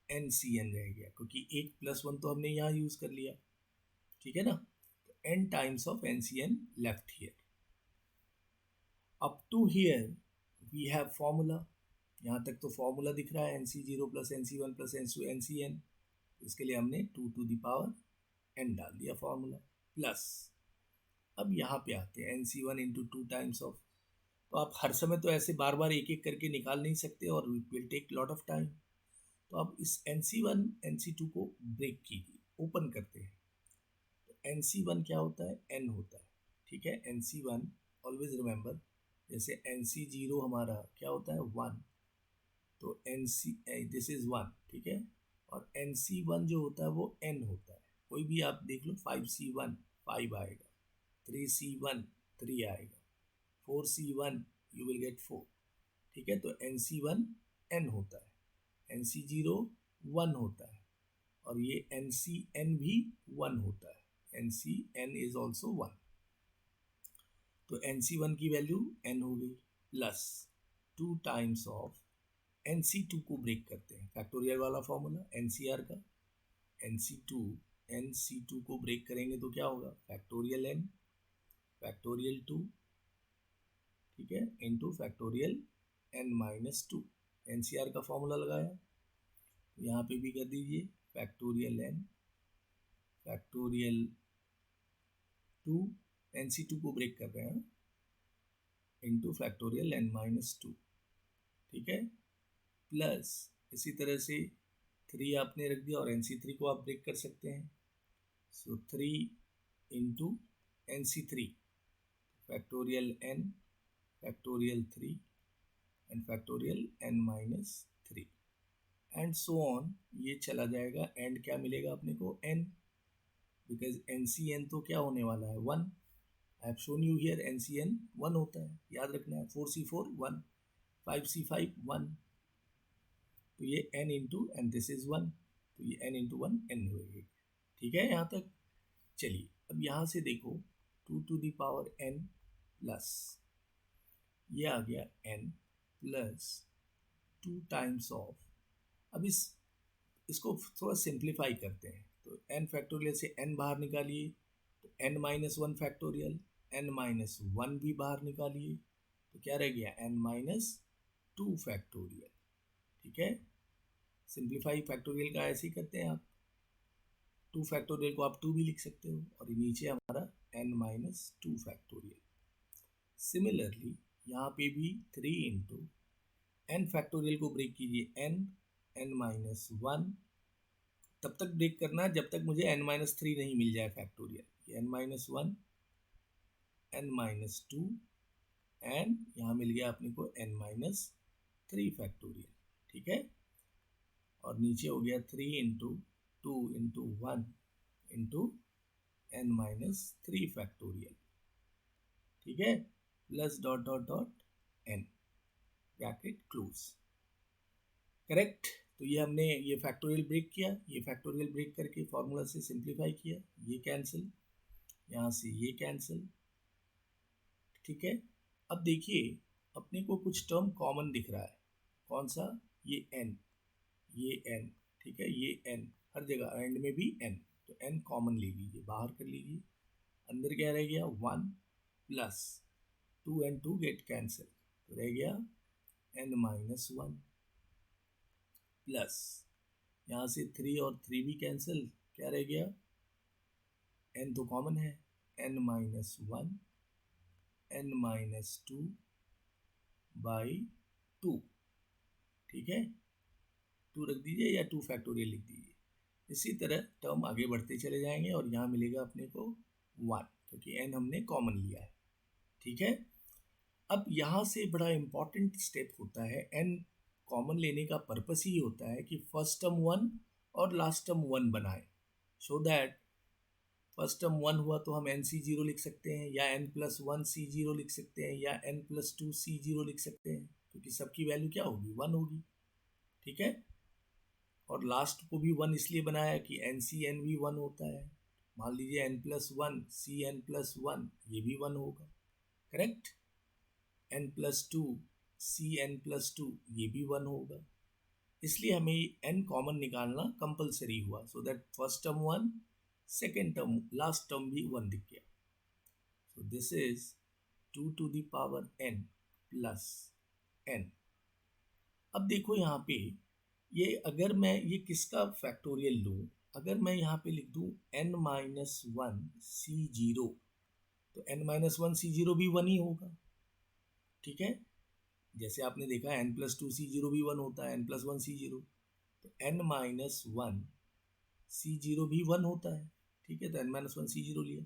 n C n रह गया, क्योंकि 1+1 तो हमने यहाँ यूज कर लिया, ठीक है ना। तो n times of n C n left here. Up to here we have formula, यहाँ तक तो फॉर्मूला दिख रहा है, NC0 plus NC1 plus NCN। इसके लिए हमने 2 टू द पावर n डाल दिया फॉर्मूला, प्लस अब यहाँ पे आते हैं NC1 इंटू 2 टाइम्स ऑफ। तो आप हर समय तो ऐसे बार बार एक एक करके निकाल नहीं सकते और will take lot of time. तो अब इस NC1 NC2 को ब्रेक कीजिए, ओपन करते हैं। तो NC1 क्या होता है, n होता है, ठीक है। NC1 ऑलवेज रिमेंबर, जैसे NC0 हमारा क्या होता है 1, तो NC दिस इज 1, ठीक है। और NC1 जो होता है वो n होता है, कोई भी आप देख लो, 5C1 5 आएगा, 3C1 3 आएगा, 4C1 यू विल गेट 4, ठीक है। तो NC1 n होता है, NC0 1 होता है, और ये NCN भी 1 होता है, NCN इज ऑल्सो 1। तो NC1 की वैल्यू n हो गई, प्लस 2 टाइम्स ऑफ NC2 को ब्रेक करते हैं, फैक्टोरियल वाला फॉर्मूला NCR का। NC2 को ब्रेक करेंगे तो क्या होगा, फैक्टोरियल n फैक्टोरियल 2, ठीक है, into factorial n minus 2। NCR का फॉर्मूला लगाया, तो यहाँ पे भी कर दीजिए फैक्टोरियल n फैक्टोरियल 2, NC2 को ब्रेक कर रहे हैं, इंटू फैक्टोरियल n माइनस 2, ठीक है, प्लस इसी तरह से 3 आपने रख दिया और NC3 को आप ब्रेक कर सकते हैं। सो 3 into NC3 factorial n factorial 3 and factorial n minus 3 and so on. ये चला जाएगा, एंड क्या मिलेगा अपने को n, बिकॉज NCN तो क्या होने वाला है 1। I have shown you here NCN 1 होता है, याद रखना है। 4C4 1, 5C5 1, तो ये n into and this is 1, तो ये n इंटू 1 n होगी, ठीक है यहाँ तक। चलिए अब यहाँ से देखो 2 to the power n plus ये आ गया n प्लस 2 टाइम्स ऑफ। अब इसको थोड़ा सिंप्लीफाई करते हैं, तो n फैक्टोरियल से n बाहर निकालिए, तो n minus 1 factorial, n minus 1 भी बाहर निकालिए, तो क्या रह गया n माइनस 2 फैक्टोरियल, ठीक है। सिंप्लीफाई फैक्टोरियल का ऐसे ही करते हैं आप, 2 फैक्टोरियल को आप 2 भी लिख सकते हो, और नीचे हमारा n माइनस 2 फैक्टोरियल। सिमिलरली यहाँ पे भी 3 इंटू n फैक्टोरियल को ब्रेक कीजिए, n माइनस 1, तब तक ब्रेक करना जब तक मुझे n माइनस 3 नहीं मिल जाए factorial. n minus 1, n minus 2 and यहाँ मिल गया अपने को n माइनस 3 फैक्टोरियल, ठीक है। और नीचे हो गया 3 into 2 into 1 into n minus 3 factorial, ठीक है, plus dot dot dot n bracket close, correct. तो ये हमने ये फैक्टोरियल ब्रेक किया, ये फैक्टोरियल ब्रेक करके फॉर्मूला से सिंप्लीफाई किया, ये कैंसिल, यहाँ से ये कैंसिल, ठीक है। अब देखिए अपने को कुछ टर्म कॉमन दिख रहा है, कौन सा, ये n, ये n, ठीक है, ये n, हर जगह एंड में भी n, तो n कॉमन ले लीजिए, बाहर कर लीजिए, अंदर क्या रह गया 1 प्लस 2 एंड 2 गेट कैंसिल, तो रह गया n माइनस 1 प्लस यहाँ से 3 और 3 भी कैंसिल, क्या रह गया, n तो कॉमन है, n minus 1 n minus 2 by 2, ठीक है, 2 रख दीजिए या 2 फैक्टोरियल लिख दीजिए। इसी तरह टर्म आगे बढ़ते चले जाएंगे और यहाँ मिलेगा अपने को 1, क्योंकि n हमने कॉमन लिया है, ठीक है। अब यहाँ से बड़ा इंपॉर्टेंट स्टेप होता है, n कॉमन लेने का पर्पस ही होता है कि फर्स्ट टर्म 1 और लास्ट टर्म 1 बनाए, सो दैट फर्स्ट टर्म 1 हुआ तो हम NC0 लिख सकते हैं, या n प्लस 1 C0 लिख सकते हैं, या n प्लस 2 C0 लिख सकते हैं, क्योंकि सबकी वैल्यू क्या होगी 1 होगी, ठीक है। और लास्ट को भी 1 इसलिए बनाया कि NCN भी 1 होता है, मान लीजिए n प्लस 1 CN प्लस 1 ये भी 1 होगा, correct. n plus 2 CN plus 2 ये भी 1 होगा, इसलिए हमें n कॉमन निकालना कंपलसरी हुआ, so that first term 1, second term, last term भी 1 दिख गया. सो this is 2 to the power n plus n. अब देखो यहाँ पे ये अगर मैं ये किसका फैक्टोरियल लूँ, अगर मैं यहाँ पे लिख दूँ n minus one C zero, तो n minus one C zero भी 1 ही होगा. ठीक है, जैसे आपने देखा n plus two C zero भी 1 होता है, n plus one C zero, तो n minus one C zero भी 1 होता है. ठीक है, तो n minus one C zero लिया.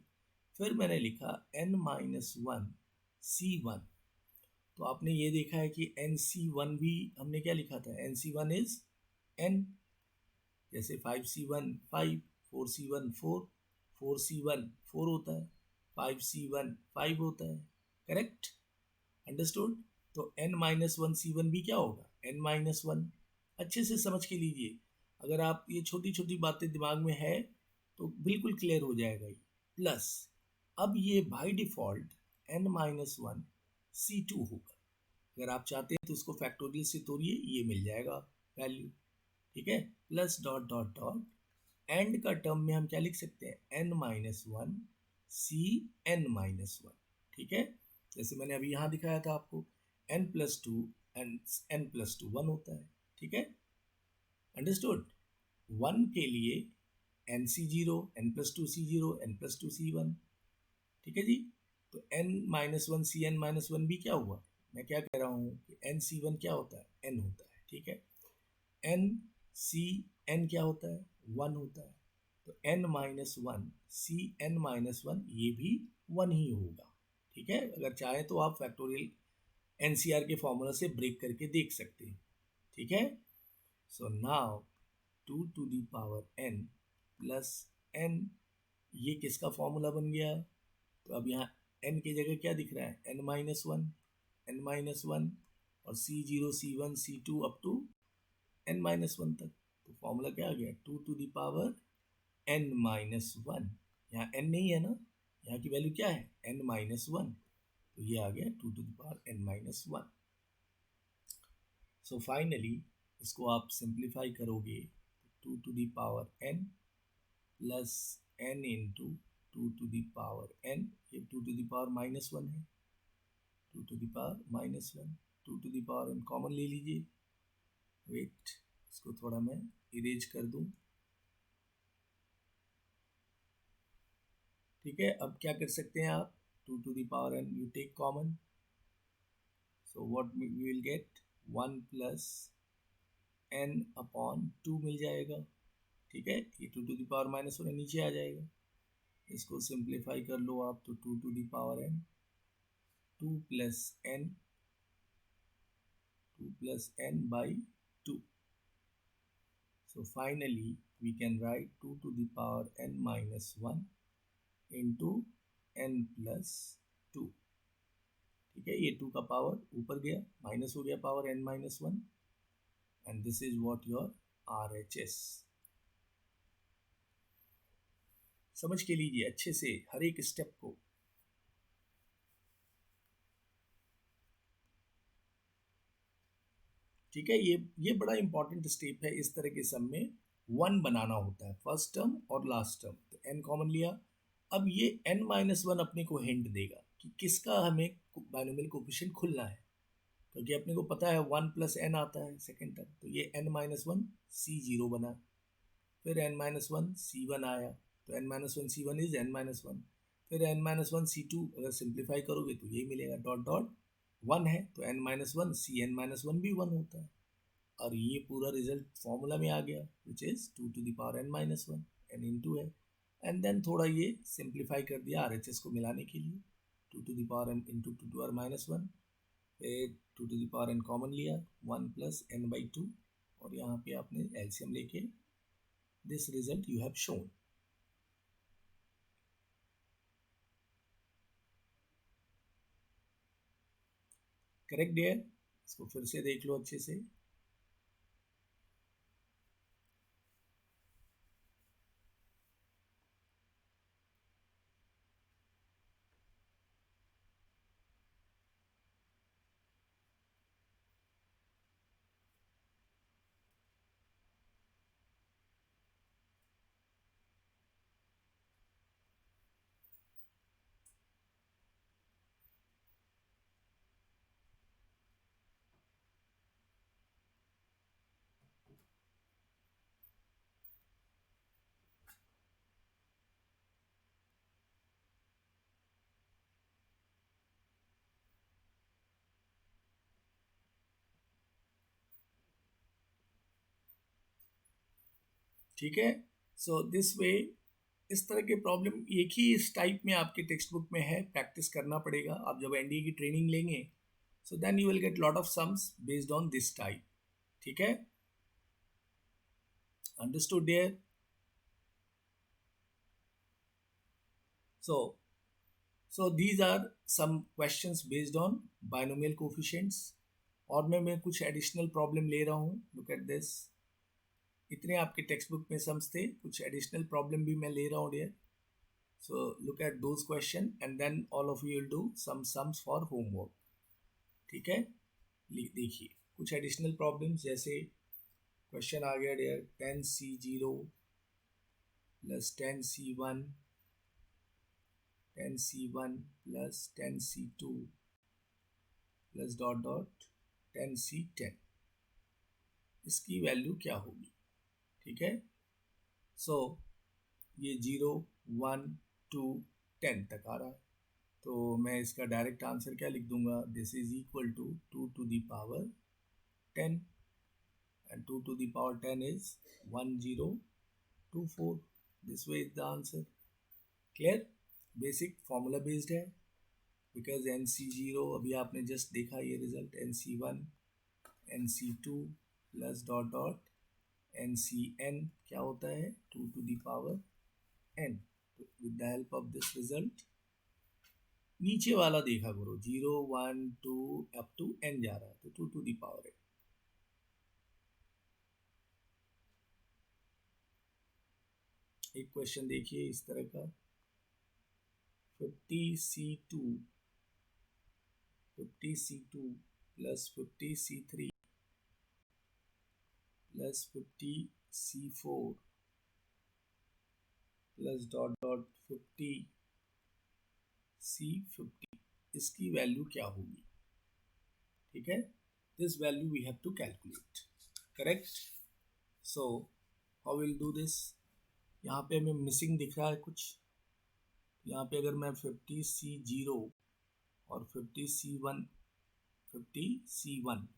फिर मैंने लिखा n minus one C one, तो आपने ये देखा है कि एन सी वन भी हमने क्या लिखा था, n C one is n. जैसे 5c1 5, 4c1 4, 4c1 4 होता है, 5c1 5 होता है. Correct, understood. तो n minus one C one भी क्या होगा, n माइनस वन. अच्छे से समझ के लीजिए, अगर आप ये छोटी छोटी बातें दिमाग में है तो बिल्कुल क्लियर हो जाएगा ये. प्लस अब ये by default n minus one C two होगा. अगर आप चाहते हैं तो उसको फैक्टोरियल से तोड़िए, ये मिल जाएगा वैल्यू. ठीक है, plus dot dot dot end का टर्म में हम क्या लिख सकते हैं, n minus one C N minus one. ठीक है, जैसे मैंने अभी यहाँ दिखाया था आपको, n plus two and n plus two 1 होता है. ठीक है, अंडरस्टूड. 1 के लिए N C zero, N plus two C zero, N plus two C one. ठीक है जी, तो n minus one C N minus one भी क्या हुआ, मैं क्या कह रहा हूँ कि एन सी वन क्या होता है, n होता है. ठीक है, एन सी एन क्या होता है, 1 होता है. तो n minus one C N minus one ये भी 1 ही होगा. ठीक है, अगर चाहे तो आप फैक्टोरियल एनसीआर के फॉर्मूला से ब्रेक करके देख सकते हैं. ठीक है, so now 2 to the power n plus n, ये किसका फॉर्मूला बन गया. तो अब यहाँ n की जगह क्या दिख रहा है, n minus one, n minus one, और C zero C one C two up to n minus one तक. तो फॉर्मूला क्या आ गया, 2 to the power n minus one. यहाँ n नहीं है ना, यहाँ की वैल्यू क्या है, n माइनस वन, तो ये आ गया 2 to the power n minus one. So finally इसको आप सिंप्लीफाई करोगे, 2 to the power n plus n into 2 to the power n, ये 2 to the power minus one है, 2 to the power minus one, 2 to the power n common ले लीजिए. वेट, इसको थोड़ा मैं इरेज कर दूं. ठीक है, अब क्या कर सकते हैं आप, 2 to the power n you take common, so what we will get, 1 plus n upon 2 मिल जाएगा. ठीक है, ये 2 to the power minus one नीचे आ जाएगा. इसको सिंप्लीफाई कर लो आप, तो 2 to the power n, 2 plus n, 2 plus n by 2. So finally we can write 2 to the power n minus 1 into n plus 2. ठीक है, ये 2 का पावर ऊपर गया, माइनस हो गया power n minus one, and this is what your RHS. समझ के लीजिए अच्छे से हर एक स्टेप को. ठीक है, ये बड़ा इंपॉर्टेंट स्टेप है. इस तरह के सम में 1 बनाना होता है, फर्स्ट टर्म और लास्ट टर्म. तो n कॉमन लिया. अब ये n माइनस वन अपने को हिंट देगा कि किसका हमें बाइनोमियल कोफिशिएंट खुलना है, क्योंकि अपने को पता है 1 प्लस n आता है सेकेंड टर्म. तो ये n minus one C zero बना, फिर n minus one C one आया, तो n minus one C one is n minus one. फिर n minus one C two, अगर सिंप्लीफाई करोगे तो यही मिलेगा, डॉट डॉट 1 है तो n minus one C N minus one भी 1 होता है. और ये पूरा रिजल्ट फॉर्मूला में आ गया, which is 2 to the power n minus one, n into है. एंड देन थोड़ा ये सिंप्लीफाई कर दिया RHS को मिलाने के लिए, 2 to the power n into 2 to the power minus one, फिर 2 to the power n common लिया, 1 प्लस n बाई टू, और यहाँ पे आपने एलसीएम लेके this result you have shown. Correct dear, इसको फिर से देख लो अच्छे से. ठीक है। सो दिस वे, इस तरह के प्रॉब्लम एक ही इस टाइप में आपके टेक्स्ट बुक में है, प्रैक्टिस करना पड़ेगा। आप जब एनडीए की ट्रेनिंग लेंगे so then you will get lot of sums based on this type. ठीक है, understood dear? So these are some questions based on binomial coefficients। और मैं कुछ एडिशनल प्रॉब्लम ले रहा हूँ। लुक एट दिस, इतने आपके टेक्स्ट बुक में सम्स थे, कुछ एडिशनल प्रॉब्लम भी मैं ले रहा हूँ dear. So look at those question and then all of you will do some sums for homework. ठीक है, देखिए कुछ एडिशनल प्रॉब्लम्स, जैसे क्वेश्चन आ गया dear 10C0 plus 10C1 10C1 plus 10C2 plus dot dot 10C10, इसकी वैल्यू क्या होगी? ठीक है, सो ये 0 1 2 10 तक आ रहा है, तो मैं इसका डायरेक्ट आंसर क्या लिख दूंगा? This is equal to 2 to the power 10 and 2 to the power 10 is 1024। This way is the answer. Clear? Basic formula based है, बिकॉज NC0 अभी आपने जस्ट देखा ये result, NC1 NC2 plus dot dot NCN क्या होता है? 2 to the power n। With the help of this result, नीचे वाला देखा करो, 0 1 2 अप टू n जा रहा है, तो 2 to the power n। एक क्वेश्चन देखिए इस तरह का, 50C2 plus 50C3 plus 50C4 plus dot dot 50C50, इसकी वैल्यू क्या होगी? ठीक है, this value we have to calculate, correct? So how will do this? यहाँ पे हमें मिसिंग दिख रहा है कुछ, यहाँ पे अगर मैं 50C0 और 50C1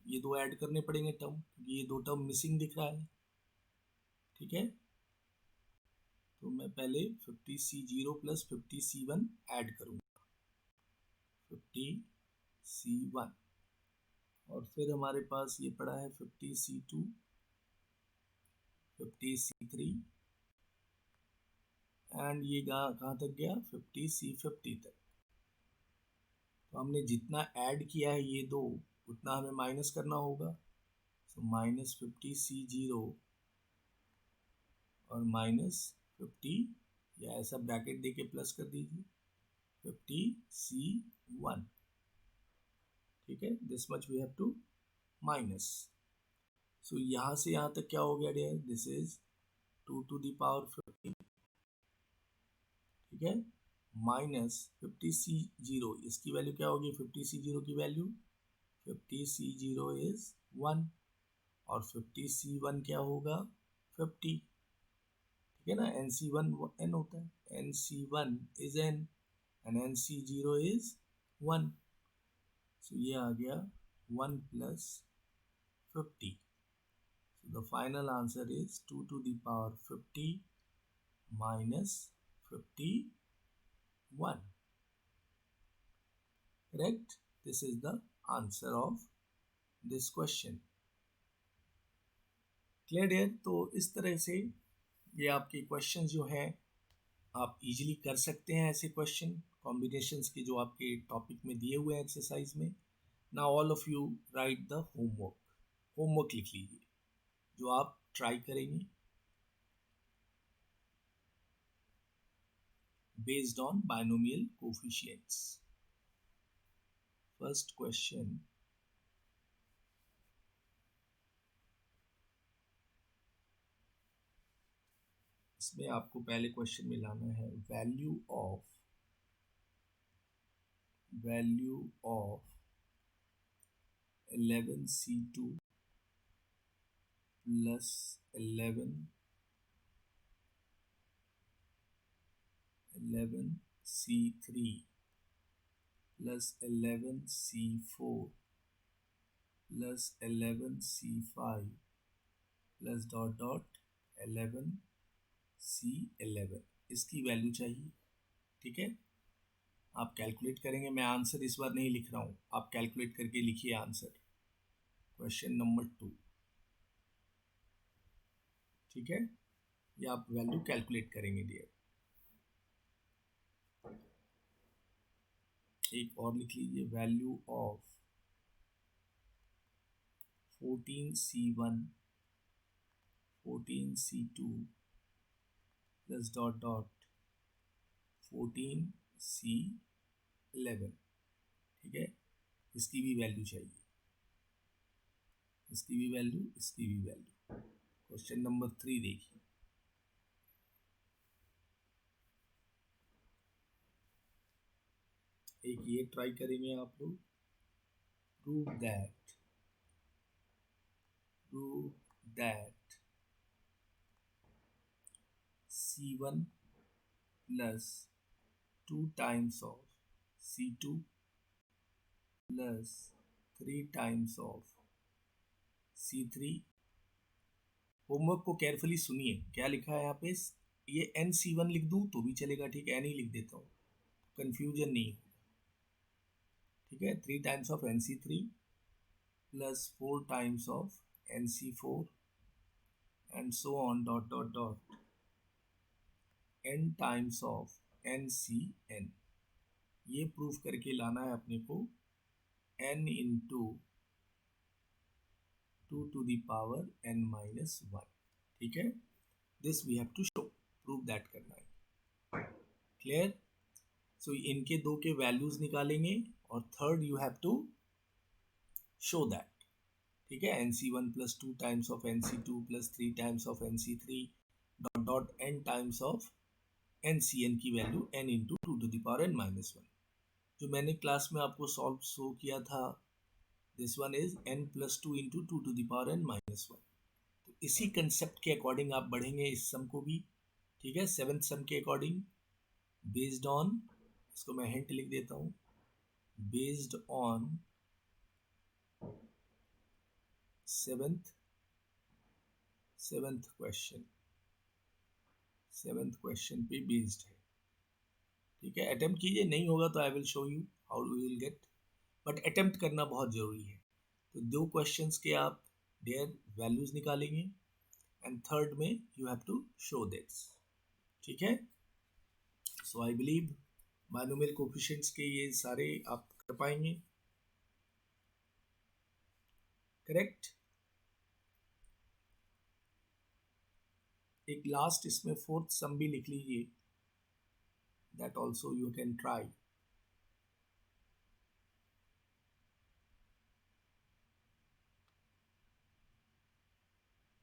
ये दो ऐड करने पड़ेंगे टर्म, क्योंकि ये दो टर्म मिसिंग दिख रहा है। ठीक है, तो मैं पहले 50C0 प्लस 50C1 ऐड करूँगा, 50C1, और फिर हमारे पास ये पड़ा है 50C2 50C3 एंड ये कहाँ तक गया? 50C50 तक। तो हमने जितना ऐड किया है ये दो, उतना हमें माइनस करना होगा। सो माइनस 50C0 और माइनस 50, या ऐसा ब्रैकेट देके प्लस कर दीजिए, 50C1। ठीक है, this much we have to minus. So यहाँ से यहाँ तक क्या हो गया dear? This is 2 to the power 50। ठीक है, माइनस 50C0, इसकी वैल्यू क्या होगी? 50C0 की वैल्यू, 50C0 इज 1 और 50C1 क्या होगा? 50। ठीक है ना, NC1 n होता है, NC1 is n and NC0 is 1। सो ये आ गया 1 plus 50। So the final answer is 2 to the power 50 minus 51। Correct? This is the answer of this question। Clear dear? तो इस तरह से ये आपके क्वेश्चन जो हैं आप इजीली कर सकते हैं, ऐसे क्वेश्चन कॉम्बिनेशंस के जो आपके टॉपिक में दिए हुए हैं एक्सरसाइज में। Now all of you right the homework लिख लीजिए जो आप ट्राई करेंगे based on binomial coefficients। First question, इसमें आपको पहले क्वेश्चन में लाना है value of 11C2 plus 11C3 plus 11C4 plus 11C5 plus dot dot 11 C11 इसकी वैल्यू चाहिए। ठीक है, आप कैलकुलेट करेंगे, मैं आंसर इस बार नहीं लिख रहा हूँ, आप कैलकुलेट करके लिखिए आंसर। Question number 2। ठीक है, ये आप वैल्यू कैलकुलेट करेंगे डियर। एक और लिख लीजिए, value of 14C1 14C2 plus dot dot 14C11। ठीक है, इसकी भी वैल्यू चाहिए, इसकी भी वैल्यू, इसकी भी वैल्यू। क्वेश्चन नंबर 3 देखिए। एक ये ट्राई करेंगे आप लोग, prove that C1 plus 2 times of C2 plus 3 times of C3। Homework को केयरफुली सुनिए, क्या लिखा है यहाँ पे। ये NC1 लिख दूँ तो भी चलेगा, ठीक है, N ही लिख देता हूँ, कंफ्यूजन नहीं होगा। ठीक है, 3 times of NC3 plus 4 times of NC4 and so on dot dot dot n times of NCN। ये प्रूफ करके लाना है अपने को n into 2 to the power n minus 1। ठीक है, this we have to show, prove that करना है। क्लियर? सो इनके दो के वैल्यूज निकालेंगे और third you have to show that. ठीक है, NC1 plus 2 times of NC2 plus 3 times of NC3 dot dot n times of NCN की value n into 2 to the power n minus 1। जो मैंने क्लास में आपको सॉल्व शो किया था, this one is n plus 2 into 2 to the power n minus 1। तो इसी कंसेप्ट के अकॉर्डिंग आप बढ़ेंगे इस सम को भी। ठीक है, सेवन्थ सम के अकॉर्डिंग, बेस्ड ऑन, इसको मैं हिंट लिख देता हूँ, based on seventh question, seventh question पे बेस्ड है। ठीक है, अटेम्प्ट कीजिए, नहीं होगा तो I will show you how you will get, but attempt करना बहुत ज़रूरी है। तो दो क्वेश्चंस के आप देयर वैल्यूज निकालेंगे एंड थर्ड में you have to show this. ठीक है, so I believe binomial coefficients के ये सारे आप कर पाएंगे। करेक्ट। एक लास्ट इसमें फोर्थ सम भी लिख लीजिए, that also you can try.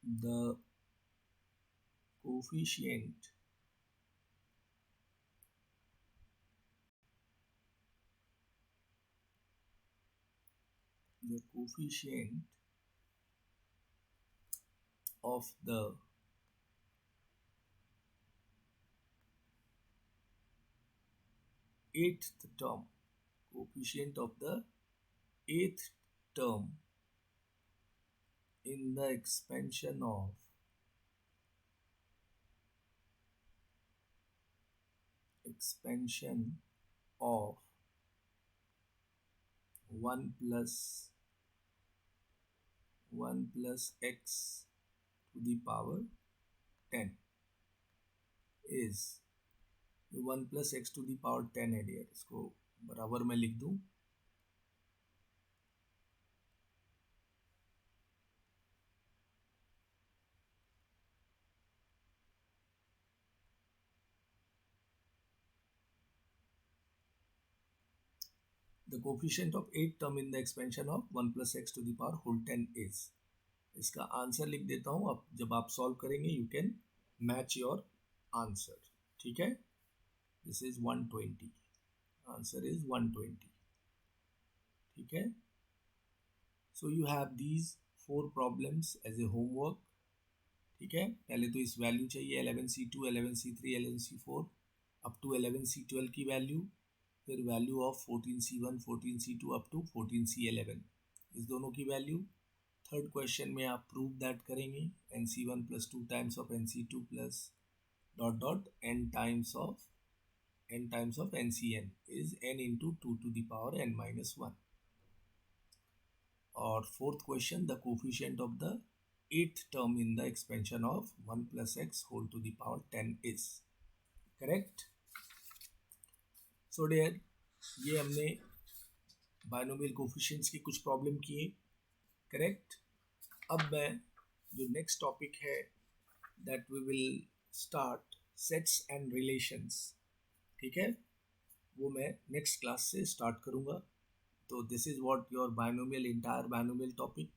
The coefficient of the eighth term, coefficient of the eighth term in the expansion of expansion of 1 plus x to the power 10 is 1 plus x to the power 10 है डियर, इसको बराबर में लिख दूं। The coefficient of 8th term in the expansion of 1 plus x to the power whole 10 is, इसका आंसर लिख देता हूं। अब जब आप सॉल्व करेंगे you can match your answer. ठीक है, दिस इज 120, आंसर इज 120। ठीक है, so you have these 4 problems as a homework. ठीक है, पहले तो इस वैल्यू चाहिए 11C2 11C3 11C4 up to 11C12 की वैल्यू, फिर value of 14C1 14C2 up to 14C11, इस दोनों की वैल्यू। थर्ड क्वेश्चन में आप प्रूव दैट करेंगे NC1 plus 2 times of NC2 plus dot dot n times of NCN is n into 2 to the power n minus 1. और fourth question, the coefficient of the eighth term in the expansion of 1 plus x whole to the power 10 is correct. So dear, ये हमने बाइनोमियल कोफिशिएंट्स की कुछ प्रॉब्लम किए, करेक्ट. अब मैं जो नेक्स्ट टॉपिक है that we will start sets and relations, ठीक है, वो मैं नेक्स्ट क्लास से स्टार्ट करूँगा. तो this is what your binomial entire binomial topic,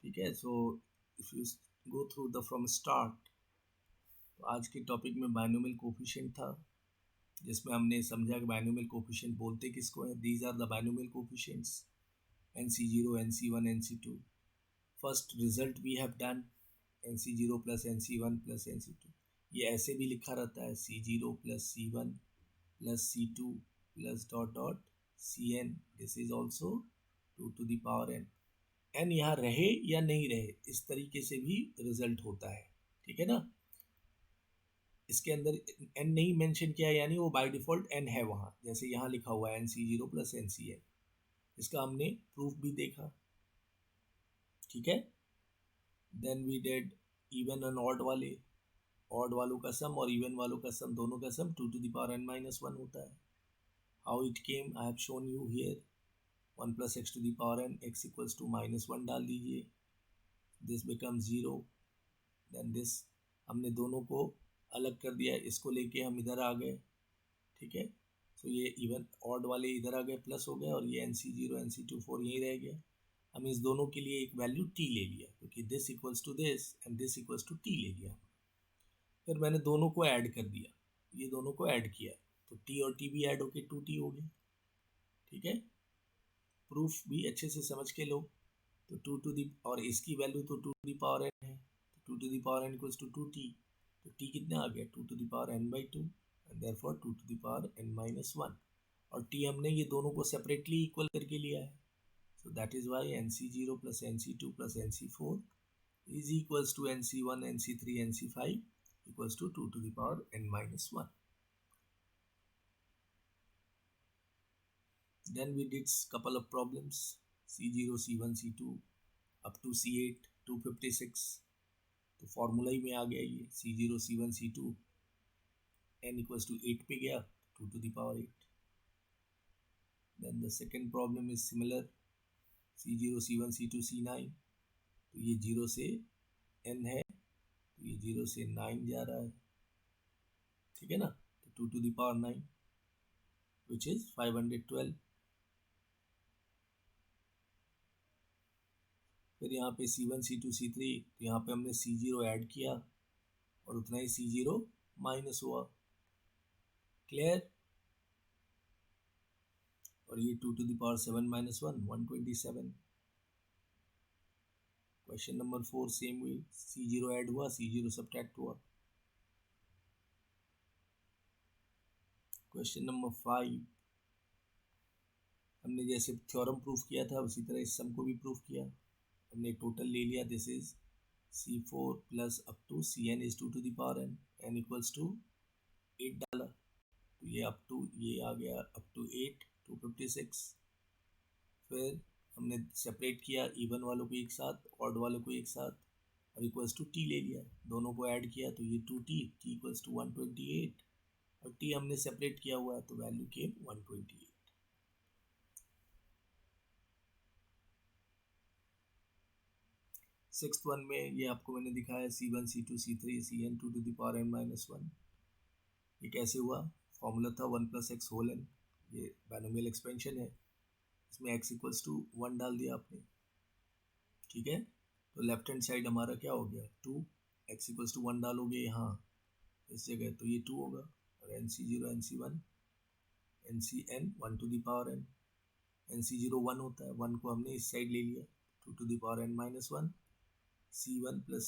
ठीक है. So if you go through the from start, तो आज के टॉपिक में बाइनोमियल कोफिशिएंट था, जिसमें हमने समझा कि बाइनोमियल कोफिशिएंट बोलते किसको है. These are the binomial coefficients NC0, NC1, NC2. First result we have done NC0 plus NC1 plus NC2. ये ऐसे भी लिखा रहता है C0 plus C1 plus C2 plus dot dot Cn. This is also 2 to the power n. n यहाँ रहे या नहीं रहे, इस तरीके से भी रिजल्ट होता है, ठीक है ना. इसके अंदर n नहीं मेंशन किया, यानी वो बाय डिफॉल्ट n है वहाँ, जैसे यहाँ लिखा हुआ है NC0 प्लस NCn. इसका हमने प्रूफ भी देखा, ठीक है. Then we did even and odd वाले, ऑड वालों का सम और इवन वालों का सम, दोनों का सम 2 to the power n minus 1 होता है. How it came I have shown you here. 1 plus x to the power n, x equals to -1 डाल दीजिए, दिस बिकम 0. देन दिस हमने दोनों को अलग कर दिया, इसको लेके हम इधर आ गए, ठीक है. तो ये इवन ऑड वाले इधर आ गए, प्लस हो गए, और ये NC0 NC2 4 यहीं रह गया. हम इस दोनों के लिए एक वैल्यू t ले लिया, क्योंकि this equals to this and this equals to t ले लिया. फिर मैंने दोनों को ऐड कर दिया, ये दोनों को ऐड किया, तो t और t भी ऐड होके 2t हो गए, ठीक है. प्रूफ भी अच्छे से समझ के लो. तो 2 to the, और इसकी वैल्यू तो 2 to the power n है, तो 2 to the power n equals to 2t. तो t कितना आ गया, 2 to the power n by 2, and therefore 2 to the power n minus 1. और t हमने ये दोनों को सेपरेटली इक्वल करके लिया है. So that is Y NC0 plus NC2 plus NC4 is equals to NC1 NC3 NC5 equals to 2 to the power n minus 1. Then we did couple of problems, C0, C1, C2 up to C8 256. तो फॉर्मूला ही में आ गया ये C0 C1 C2, n equals to 8 पे गया, 2 to the power 8. Then the second problem is similar, C0 C1 C2 C9. तो ये 0 से n है, तो ये 0 से 9 जा रहा है, ठीक है ना. तो 2 to the power 9 which is 512. फिर यहाँ पे C1 C2 C3, तो यहाँ पे हमने C0 ऐड किया और उतना ही C0 माइनस हुआ, क्लियर. और ये 2 to the power 7 minus 1 127. Question number 4 same way, C0 add हुआ, C0 सब्ट्रैक्ट हुआ. क्वेश्चन नंबर 5, हमने जैसे थ्योरम प्रूफ किया था उसी तरह इस सम को भी प्रूफ किया. हमने टोटल ले लिया, this is C4 plus up to Cn is 2 to the power n, n equals to 8 डाला, तो ये अप टू ये आ गया अप टू 8 256. फिर हमने सेपरेट किया इवन वालों को एक साथ, ऑड वालों को एक साथ, और इक्वल्स टू t ले लिया, दोनों को ऐड किया, तो ये 2t, t इक्वल्स टू 128, और t हमने सेपरेट किया हुआ है, तो वैल्यू केम 128. सिक्स्थ वन में ये आपको मैंने दिखाया C1 C2 C3 Cn 2 to the power n minus 1. ये कैसे हुआ, फॉर्मूला था 1 plus x होल n, ये बाइनोमियल एक्सपेंशन है, इसमें x इक्वल्स टू 1 डाल दिया आपने, ठीक है. तो लेफ्ट हैंड साइड हमारा क्या हो गया 2, x इक्वल्स टू 1 डालोगे यहाँ इस जगह, तो ये 2 होगा, और NC0 NC1 NCn 1 to the power n, NC0 1 होता है, 1 को हमने इस साइड ले लिया, 2 to the power n minus 1. C1 plus